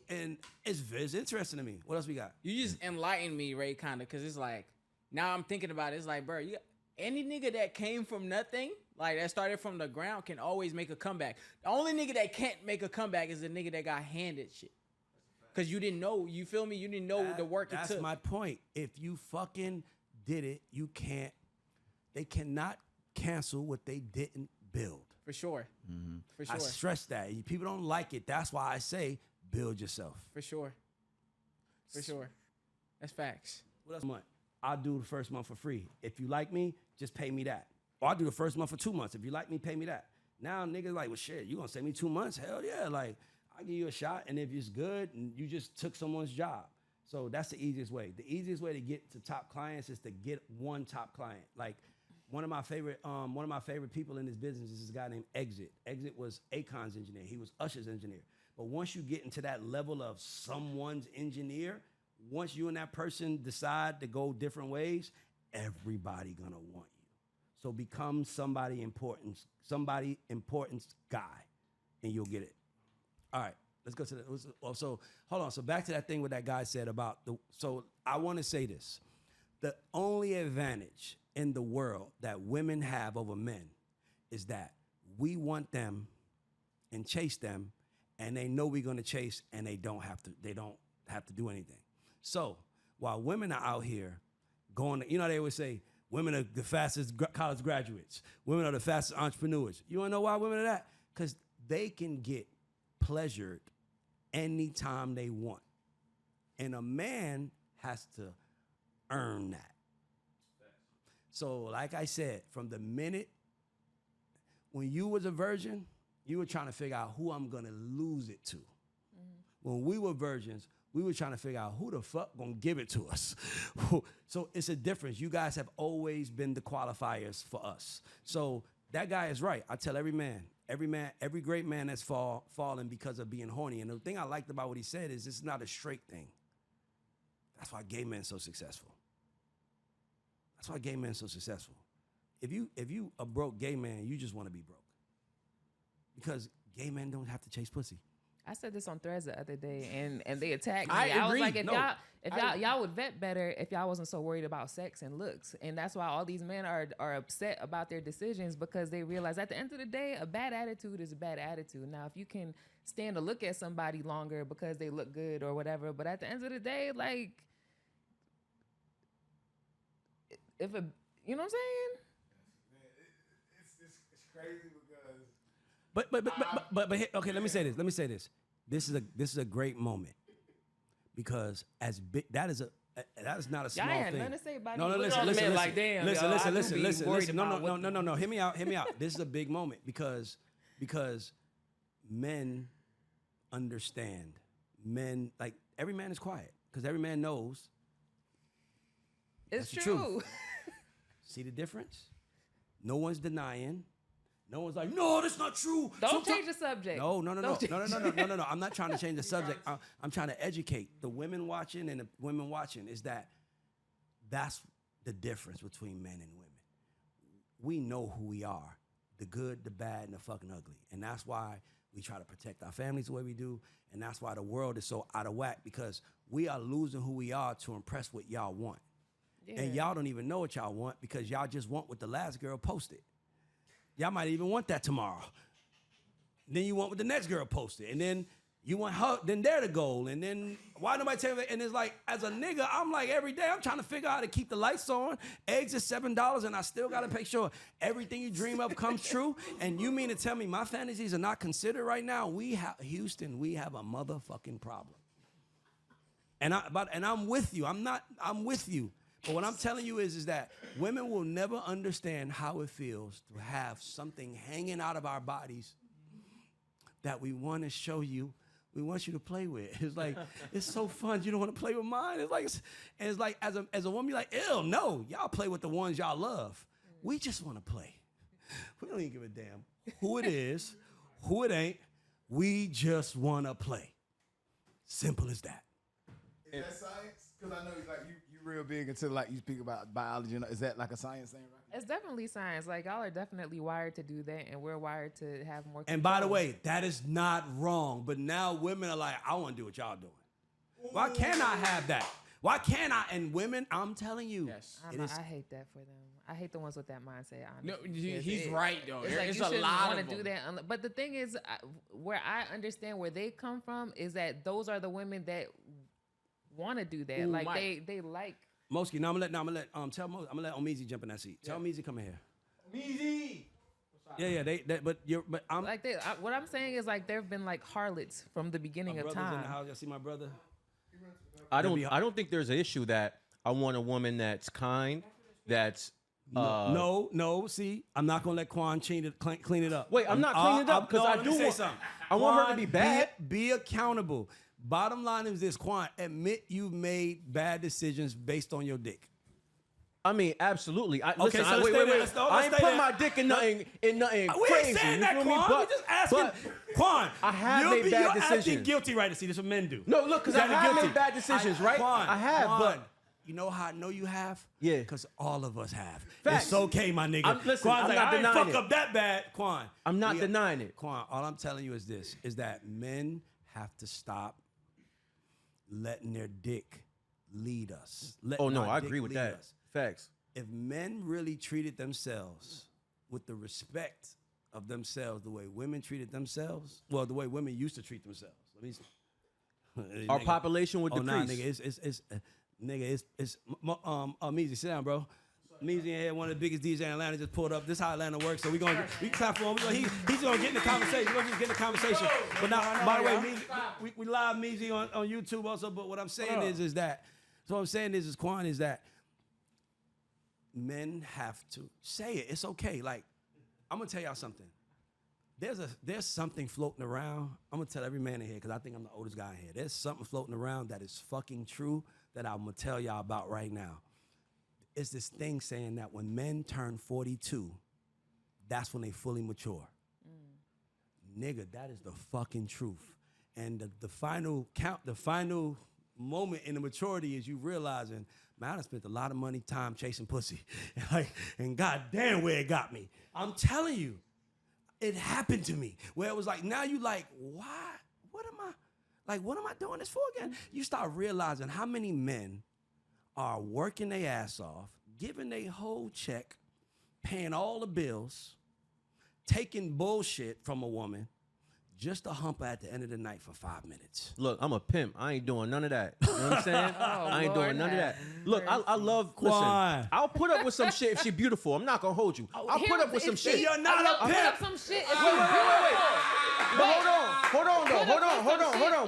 And it's interesting to me. What else we got? You just enlightened me, Ray, kind of, because it's like, now I'm thinking about it. It's like, bro, any nigga that came from nothing, like that started from the ground, can always make a comeback. The only nigga that can't make a comeback is the nigga that got handed shit. Because you didn't know, you feel me? You didn't know the work it took. That's my point. If you fucking did it, they cannot cancel what they didn't build. For sure. Mm-hmm. For sure. I stress that. People don't like it. That's why I say build yourself. For sure. For sure. That's facts. What else month? I'll do the first month for free. If you like me, just pay me that. Or I'll do the first month for 2 months. If you like me, pay me that. Now niggas like, well, shit, you gonna save me 2 months? Hell yeah. Like, I'll give you a shot. And if it's good, and you just took someone's job. So that's the easiest way. The easiest way to get to top clients is to get one top client. Like, one of my favorite people in this business is this guy named Exit. Exit was Akon's engineer. He was Usher's engineer. But once you get into that level of someone's engineer, once you and that person decide to go different ways, everybody gonna want you. So become somebody importance guy, and you'll get it. All right, let's go to the. So hold on. So back to that thing what that guy said about the. So I want to say this: the only advantage in the world that women have over men is that we want them and chase them, and they know we're gonna chase, and they don't have to do anything. So while women are out here going, you know, they always say women are the fastest college graduates. Women are the fastest entrepreneurs. You wanna know why women are that? Because they can get pleasured anytime they want. And a man has to earn that. So like I said, from the minute when you was a virgin, you were trying to figure out who I'm gonna lose it to. When we were virgins, we were trying to figure out who the fuck gonna give it to us. So it's a difference. You guys have always been the qualifiers for us. So that guy is right. I tell every great man that's fallen because of being horny. And the thing I liked about what he said is it's not a straight thing. That's why gay men so successful. That's why gay men so successful. If you a broke gay man, you just want to be broke. Because gay men don't have to chase pussy. I said this on Threads the other day, and they attacked me. I was agree. like, if y'all would vet better if y'all wasn't so worried about sex and looks. And that's why all these men are upset about their decisions, because they realize at the end of the day, a bad attitude is a bad attitude. Now, if you can stand to look at somebody longer because they look good or whatever, but at the end of the day, like, you know what I'm saying? It's crazy because. But okay, let me say this. This is a great moment because as big that is not a small y'all had thing. nothing to say about no, listen. Like, damn, listen. No. Hear me out. This is a big moment because men understand. Men, like, every man is quiet because every man knows. It's that's true. The truth. See the difference? No one's denying. No one's like, no, that's not true. Don't change the subject. No. I'm not trying to change the subject. I'm trying to educate the women watching and the women watching. Is that's the difference between men and women. We know who we are, the good, the bad, and the fucking ugly. And that's why we try to protect our families the way we do. And that's why the world is so out of whack, because we are losing who we are to impress what y'all want. Yeah. And y'all don't even know what y'all want because y'all just want what the last girl posted. Y'all might even want that tomorrow. Then you want what the next girl posted. And then you want her, then they're the goal. And then why nobody tell me? And it's like, as a nigga, I'm like, every day I'm trying to figure out how to keep the lights on. Eggs is $7 and I still got to make sure everything you dream of comes true. And you mean to tell me my fantasies are not considered right now? Houston, we have a motherfucking problem. And I'm with you. I'm with you. But what I'm telling you is that women will never understand how it feels to have something hanging out of our bodies that we want to show you, we want you to play with. It's like, it's so fun. You don't want to play with mine. It's like as a woman, you're like, ew, no, y'all play with the ones y'all love. We just want to play. We don't even give a damn who it is, who it ain't. We just want to play. Simple as that. Is that science? Because I know like you real big into like you speak about biology. Is that like a science thing, right? It's definitely science. Like y'all are definitely wired to do that, and we're wired to have more. And by the way, that is not wrong. But now women are like, I want to do what y'all doing. Why can't I have that? Why can't I? And women, I'm telling you, I hate that for them. I hate the ones with that mindset. Honestly. No, he's right though. It's like There's you a shouldn't lot want of to do them. that. But the thing is, where I understand where they come from is that those are the women that want to do that. Ooh, like Mike. they like. Moeski, I'm gonna let Omezy jump in that seat. Tell Omezy come in here. Omezy. Yeah, but I'm Like what I'm saying is like there have been like harlots from the beginning my of brother's time. in the house. Y'all see my brother? I don't think there's an issue that I want a woman that's kind, that's No. See, I'm not gonna let Quan clean it up. Wait, I'm not cleaning it up because I let do me say want. something. I want her to Quan, be bad. Be accountable. Bottom line is this: Quan, admit you've made bad decisions based on your dick. I mean, absolutely. Okay, Listen, so let's wait. stay there. Let's I ain't stay put there. my dick in nothing We crazy. ain't saying you that, feel me? Quan. But, We just asking. Quan, I have you're made bad you're acting decisions. guilty right to see this what men do. No, look, because You're I acting have guilty. made bad decisions, right? Quan, I have, Quan, but you know how I know you have? Yeah. Because all of us have. Facts. It's okay, my nigga. Listen, Quan's I'm like, not I ain't denying fuck it. up that bad, Quan. I'm not denying it. Quan, all I'm telling you is this, is that men have to stop letting their dick lead us. Oh no, I agree with that. Facts. If men really treated themselves with the respect of themselves the way women treated themselves, well, the way women used to treat themselves. Let me Our population would decrease. Nah, nigga, it's Meezy, sit down, bro. Meezy in here, one of the biggest DJs in Atlanta, just pulled up. This is how Atlanta works. So we clap for him. He's gonna get in the conversation. We're gonna just get in the conversation. But now, by the way, Meezy, we live Meezy on YouTube also. But what I'm saying is that, so what I'm saying is Quan, is that men have to say it. It's okay. Like, I'm gonna tell y'all something. There's something floating around. I'm gonna tell every man in here because I think I'm the oldest guy in here. There's something floating around that is fucking true that I'm gonna tell y'all about right now. It's this thing saying that when men turn 42, that's when they fully mature. Nigga, that is the fucking truth. And the final moment in the maturity is you realizing, man, I spent a lot of money, time chasing pussy. and goddamn where it got me. I'm telling you, it happened to me. Where it was like, now you like, why? What am I doing this for again? You start realizing how many men are working their ass off, giving their whole check, paying all the bills, taking bullshit from a woman, just to hump her at the end of the night for 5 minutes. Look, I'm a pimp. I ain't doing none of that. You know what I'm saying? I ain't doing none of that. Look, I love, listen, I'll put up with some shit if she beautiful. I'm not gonna hold you. I'll put up with some shit. You're not a pimp. Put up some shit. Wait. But hold on.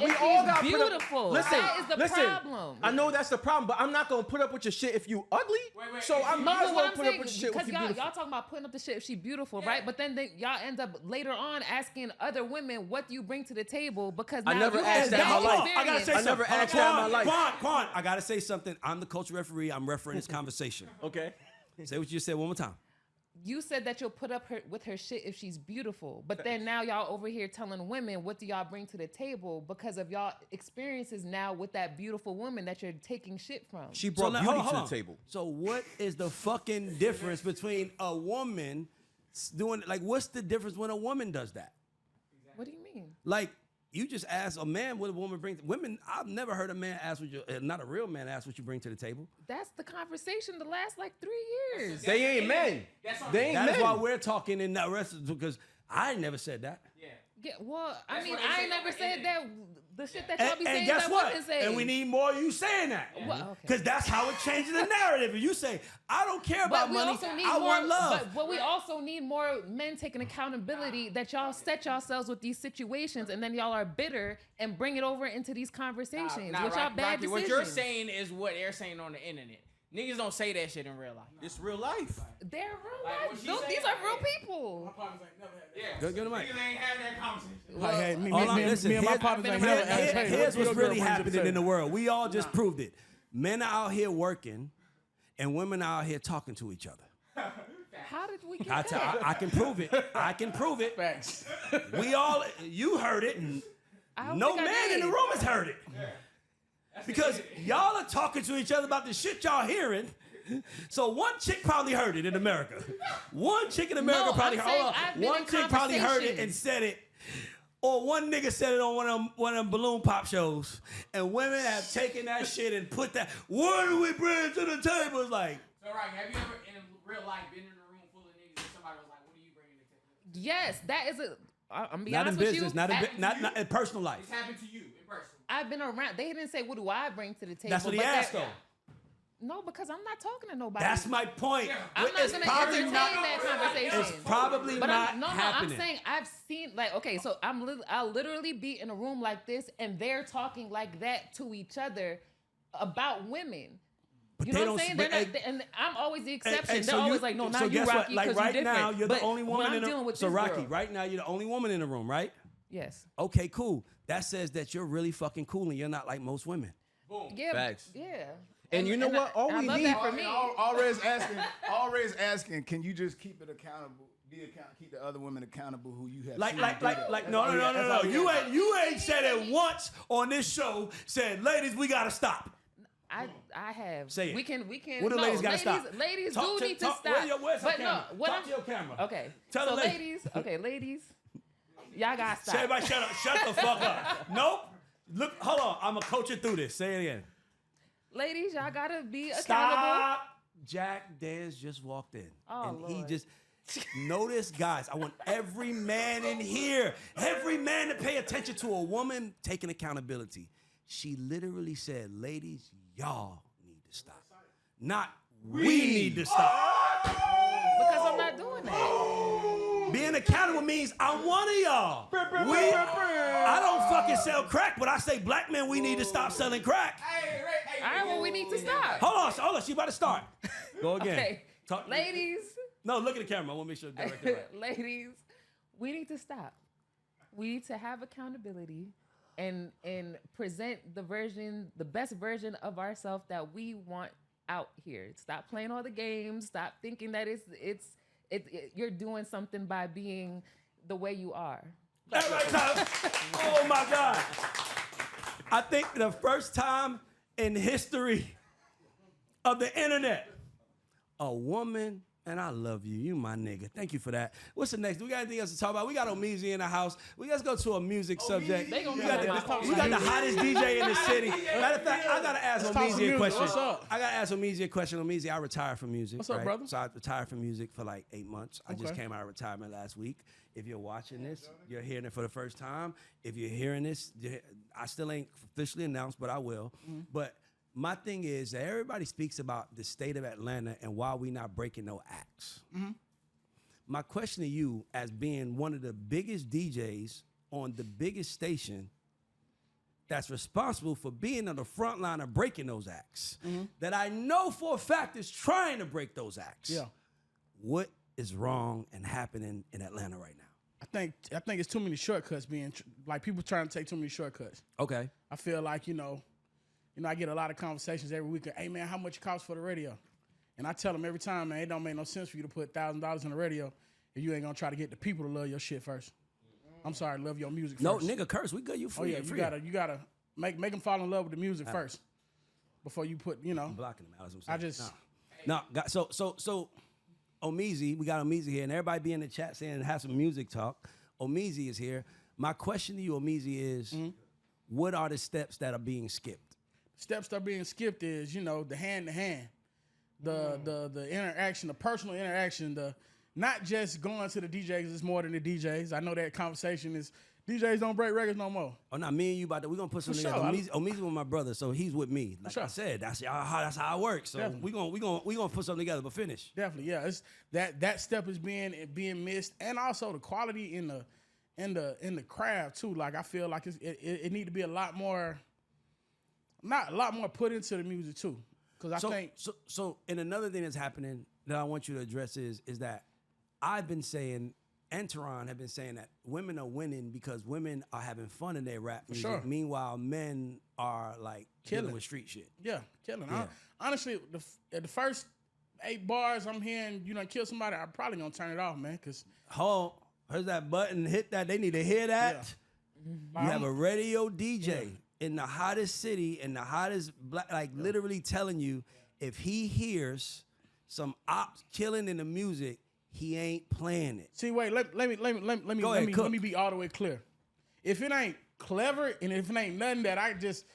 We all got beautiful. Listen, that is the problem. I know that's the problem, but I'm not gonna put up with your shit if you ugly. So I might as well put up with your shit if you beautiful. Y'all talking about putting up the shit if she beautiful, right? But then y'all end up later on asking other women, what do you bring to the table? Because now I never you asked have that in my life. I gotta say I never asked that in my life. Quan, I gotta say something. I'm the culture referee. I'm refereeing this conversation. Okay. Say what you just said one more time. You said that you'll put up with her shit if she's beautiful, but then now y'all over here telling women, what do y'all bring to the table because of y'all experiences now with that beautiful woman that you're taking shit from. She brought beauty to the table. So what is the fucking difference between a woman doing, like, what's the difference when a woman does that? What do you mean? Like, you just ask a man what a woman brings. Women, I've never heard a man ask what you, not a real man ask what you bring to the table. That's the conversation the last like 3 years. They ain't men. They ain't men. That's why we're talking in that rest because I never said that. Yeah, well, I mean, I ain't never said that. The shit that y'all be saying And guess that what? women say. And we need more of you saying that. Well, Because that's how it changes the narrative. If you say, I don't care about money, I want love. But we also need more men taking accountability that y'all set yourselves with these situations and then y'all are bitter and bring it over into these conversations with y'all bad decisions. What you're saying is what they're saying on the internet. Niggas don't say that shit in real life. It's real life. They're real life. These are real people. Good to Mike. Niggas ain't had that conversation. Hey, me and my partners ain't never asked, hey, here's what's what really girl brings to the happening in the table? world. We all just proved it. Men are out here working, and women are out here talking to each other. How did we get that? I can prove it. I can prove it. Facts. We all, you heard it, and no man in the room has heard it. Because y'all are talking to each other about the shit y'all hearing. So one chick probably heard it in America. One chick in America probably heard it. One chick probably heard it and said it. Or one nigga said it on one of them balloon pop shows. And women have taken that shit and put that, what do we bring to the table? It's like. So, right, have you ever in real life been in a room full of niggas and somebody was like, what are you bringing to the table? Yes, that is a. I'm be not honest in with business, you. not in personal life. It's happened to you in person. I've been around. They didn't say, what do I bring to the table? That's what he asked, though. No, because I'm not talking to nobody. That's my point. I'm not going to entertain that conversation. It's probably but not I'm happening. saying I've seen, like, okay, so I'll literally be in a room like this, and they're talking like that to each other about women. But you they know what I'm saying? don't. And I'm always the exception. And They're always like, no, not you, guess Rocki, what? Like because right you're different. now, you're the only woman in the room. So Rocki, Rocki, right now, you're the only woman in the room, right? Yes. Okay, cool. That says that you're really fucking cool and you're not like most women. Boom. Yeah. Facts. Yeah. And you know what? All we need, that for me. always asking, can you just keep it accountable? Keep the other women accountable who you have. Like, seen like, do like, that. like, That's no, all no, we- no, that's no, all no. we You ain't said it once on this show. Said, ladies, we gotta stop. I have. Say it. We can. What do ladies gotta stop? Ladies Talk do to- need to talk- stop. where's the But camera? no, what Talk I'm, to your camera. Okay. Tell so the lady. ladies, y'all gotta stop. Say everybody shut up. Shut the fuck up. Nope. Look, hold on. I'm gonna coach you through this. Say it again. Ladies, y'all gotta be accountable. Stop. Jack Dez just walked in. Oh, and Lord. he just notice, guys, I want every man in here, every man to pay attention to a woman taking accountability. She literally said, ladies, y'all need to stop. Not we need to stop. Because I'm not doing that. Being accountable means I'm one of y'all. I don't fucking sell crack, but I say black men, we need to stop selling crack. All right, well, we need to stop. Hold on, she about to start. Go again. Okay. Talk- Ladies. No, look at the camera. I want to make sure it's directed right. Ladies, we need to stop. We need to have accountability and present the best version of ourselves that we want out here. Stop playing all the games. Stop thinking that you're doing something by being the way you are. Oh my God. I think the first time in history of the internet, a woman, and I love you. You my nigga. Thank you for that. What's the next? We got anything else to talk about? We got Omezy in the house. Let's go to a music subject. We got the hottest DJ in the city. Matter of fact, I gotta ask Omezy a question. What's up? I gotta ask Omezy a question. Omezy, I retired from music. What's up, brother? So I retired from music for like 8 months. I just came out of retirement last week. If you're watching this, you're hearing it for the first time. If you're hearing this, I still ain't officially announced, but I will. But my thing is that everybody speaks about the state of Atlanta and why we not breaking no acts. My question to you, as being one of the biggest DJs on the biggest station that's responsible for being on the front line of breaking those acts, that I know for a fact is trying to break those acts. Yeah. What is wrong and happening in Atlanta right now? I think it's too many shortcuts like people trying to take too many shortcuts. Okay. I feel like, I get a lot of conversations every week. Hey, man, how much it costs for the radio? And I tell them every time, man, it don't make no sense for you to put $1,000 in the radio if you ain't gonna try to get the people to love your shit first. I'm sorry, love your music first. No, nigga, curse. We good. You free. Oh yeah, free. you gotta make them fall in love with the music first before you put, I'm blocking them. That's what I'm I saying. just So Omezy, we got Omezy here, and everybody be in the chat saying have some music talk. Omezy is here. My question to you, Omezy, is what are the steps that are being skipped? Steps that are being skipped is, the hand-to-hand, the interaction, the personal interaction, not just going to the DJs, it's more than the DJs. I know that conversation is, DJs don't break records no more. Oh, no, me and you about to, we're going to put some For together. sure. Omezy with my brother, so he's with me. Like I said, that's how it works. So we're gonna put something together, but finish. Definitely, yeah. It's that step is being missed, and also the quality in the craft too. Like I feel like it need to be a lot more put into the music too. Because I think so. And another thing that's happening that I want you to address is that I've been saying, and Tehran have been saying that women are winning because women are having fun in their rap music. Sure. Meanwhile, men are like Killing. dealing with street shit. Yeah, killing. Yeah. Honestly, the first 8 bars I'm hearing, kill somebody, I'm probably gonna turn it off, man. Cause Here's that button. Hit that. They need to hear that. You have a radio DJ in the hottest city, in the hottest black, like literally telling you, if he hears some ops killing in the music, he ain't playing it. See, wait, let me be all the way clear. If it ain't clever and if it ain't nothing that I just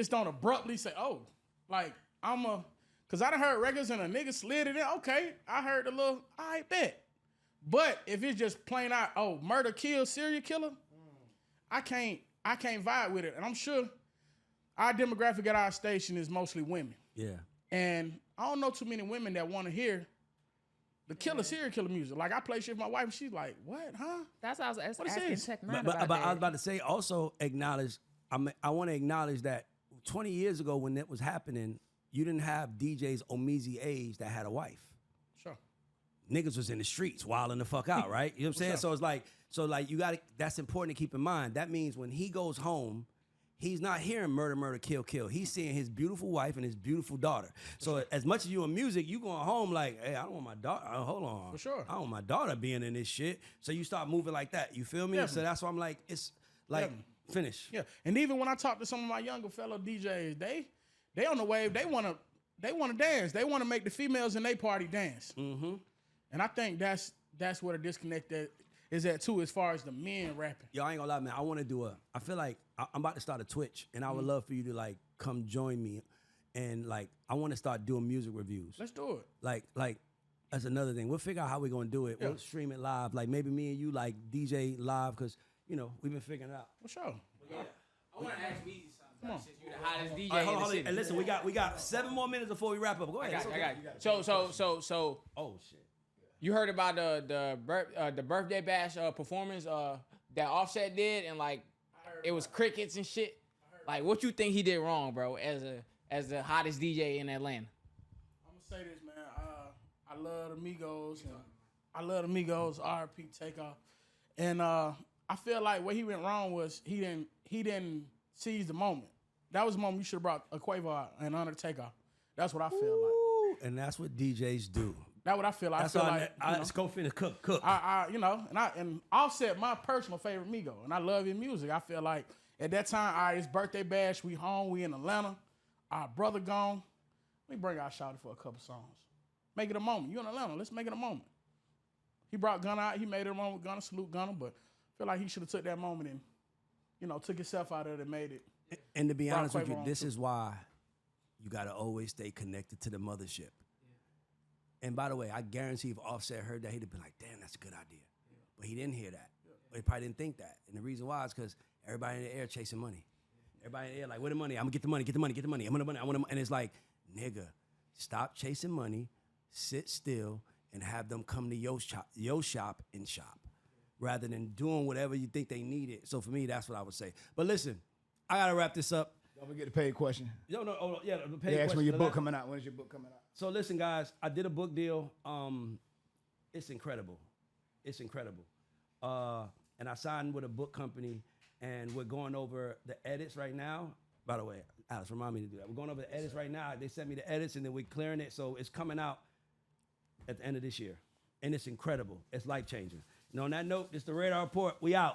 don't abruptly say, oh, like cause I done heard records and a nigga slid it in. Okay, I heard a little, I bet. But if it's just plain out, oh, murder, kill, serial killer, I can't vibe with it. And I'm sure our demographic at our station is mostly women. Yeah. And I don't know too many women that want to hear the serial killer music. Like, I play shit with my wife and she's like, what, huh? That's what I was asking Tech Nine But about that. I was about to say, also acknowledge, I want to acknowledge that 20 years ago when that was happening, you didn't have DJs Omezy age that had a wife. Sure. Niggas was in the streets wilding the fuck out, right? You know what I'm saying? Sure. So it's like you got to, that's important to keep in mind. That means when he goes home, he's not hearing murder, murder, kill, kill. He's seeing his beautiful wife and his beautiful daughter. So as much as you in music, you going home like, hey, I don't want my daughter, hold on. For sure. I don't want my daughter being in this shit. So you start moving like that. You feel me? Definitely. So that's why I'm like, it's like, finish. Yeah. And even when I talk to some of my younger fellow DJs, they on the wave, they want to dance. They want to make the females in their party dance. Mm-hmm. And I think that's where the disconnect is at too, as far as the men rapping. Yo, I ain't gonna lie, man. I want to do I feel like I'm about to start a Twitch, and I would love for you to like come join me, and like I want to start doing music reviews. Let's do it. Like that's another thing. We'll figure out how we're gonna do it. Yeah. We'll stream it live. Like maybe me and you like DJ live, because you know we've been figuring it out. For sure. Yeah. I want to ask Weezy something. Come on. Since you're the hottest DJ All right, in the hold city. on. And listen, we got 7 more minutes before we wrap up. Go ahead. I got you. So. Oh shit. You heard about the birthday bash performance that Offset did, and like it was crickets and shit. Like, what you think he did wrong, bro? As the hottest DJ in Atlanta. I'm gonna say this, man. I love the Migos. And I love the Migos. R.P. Takeoff. And I feel like where he went wrong was he didn't seize the moment. That was the moment you should have brought a Quavo out and Under Takeoff. That's what I feel like. And that's what DJs do. That's what I feel like. That's I feel all like let's go finish cook. And Offset my personal favorite Migo, and I love his music. I feel like at that time, all right, it's birthday bash. We home. We in Atlanta. Our brother gone. Let me bring out Shawty for a couple songs. Make it a moment. You in Atlanta? Let's make it a moment. He brought Gunna out. He made it a moment. Gunna, salute Gunna, but I feel like he should have took that moment and took himself out of it and made it. And to be honest with Quavo you, on this too. is why you gotta always stay connected to the mothership. And by the way, I guarantee if Offset heard that, he'd have been like, damn, that's a good idea. But he didn't hear that. Or he probably didn't think that. And the reason why is because everybody in the air chasing money. Everybody in the air like, where the money? I'm gonna get the money, get the money, get the money. I'm gonna money, I want the money. And it's like, nigga, stop chasing money, sit still, and have them come to your shop and shop. Rather than doing whatever you think they need it. So for me, that's what I would say. But listen, I gotta wrap this up. Don't forget the paid question. The paid They asked question. when your book coming out. When is your book coming out? So listen, guys, I did a book deal. It's incredible. It's incredible. And I signed with a book company, and we're going over the edits right now. By the way, Alex, remind me to do that. We're going over the edits right now. They sent me the edits, and then we're clearing it. So it's coming out at the end of this year. And it's incredible. It's life-changing. And on that note, this is the Raydar Report. We out.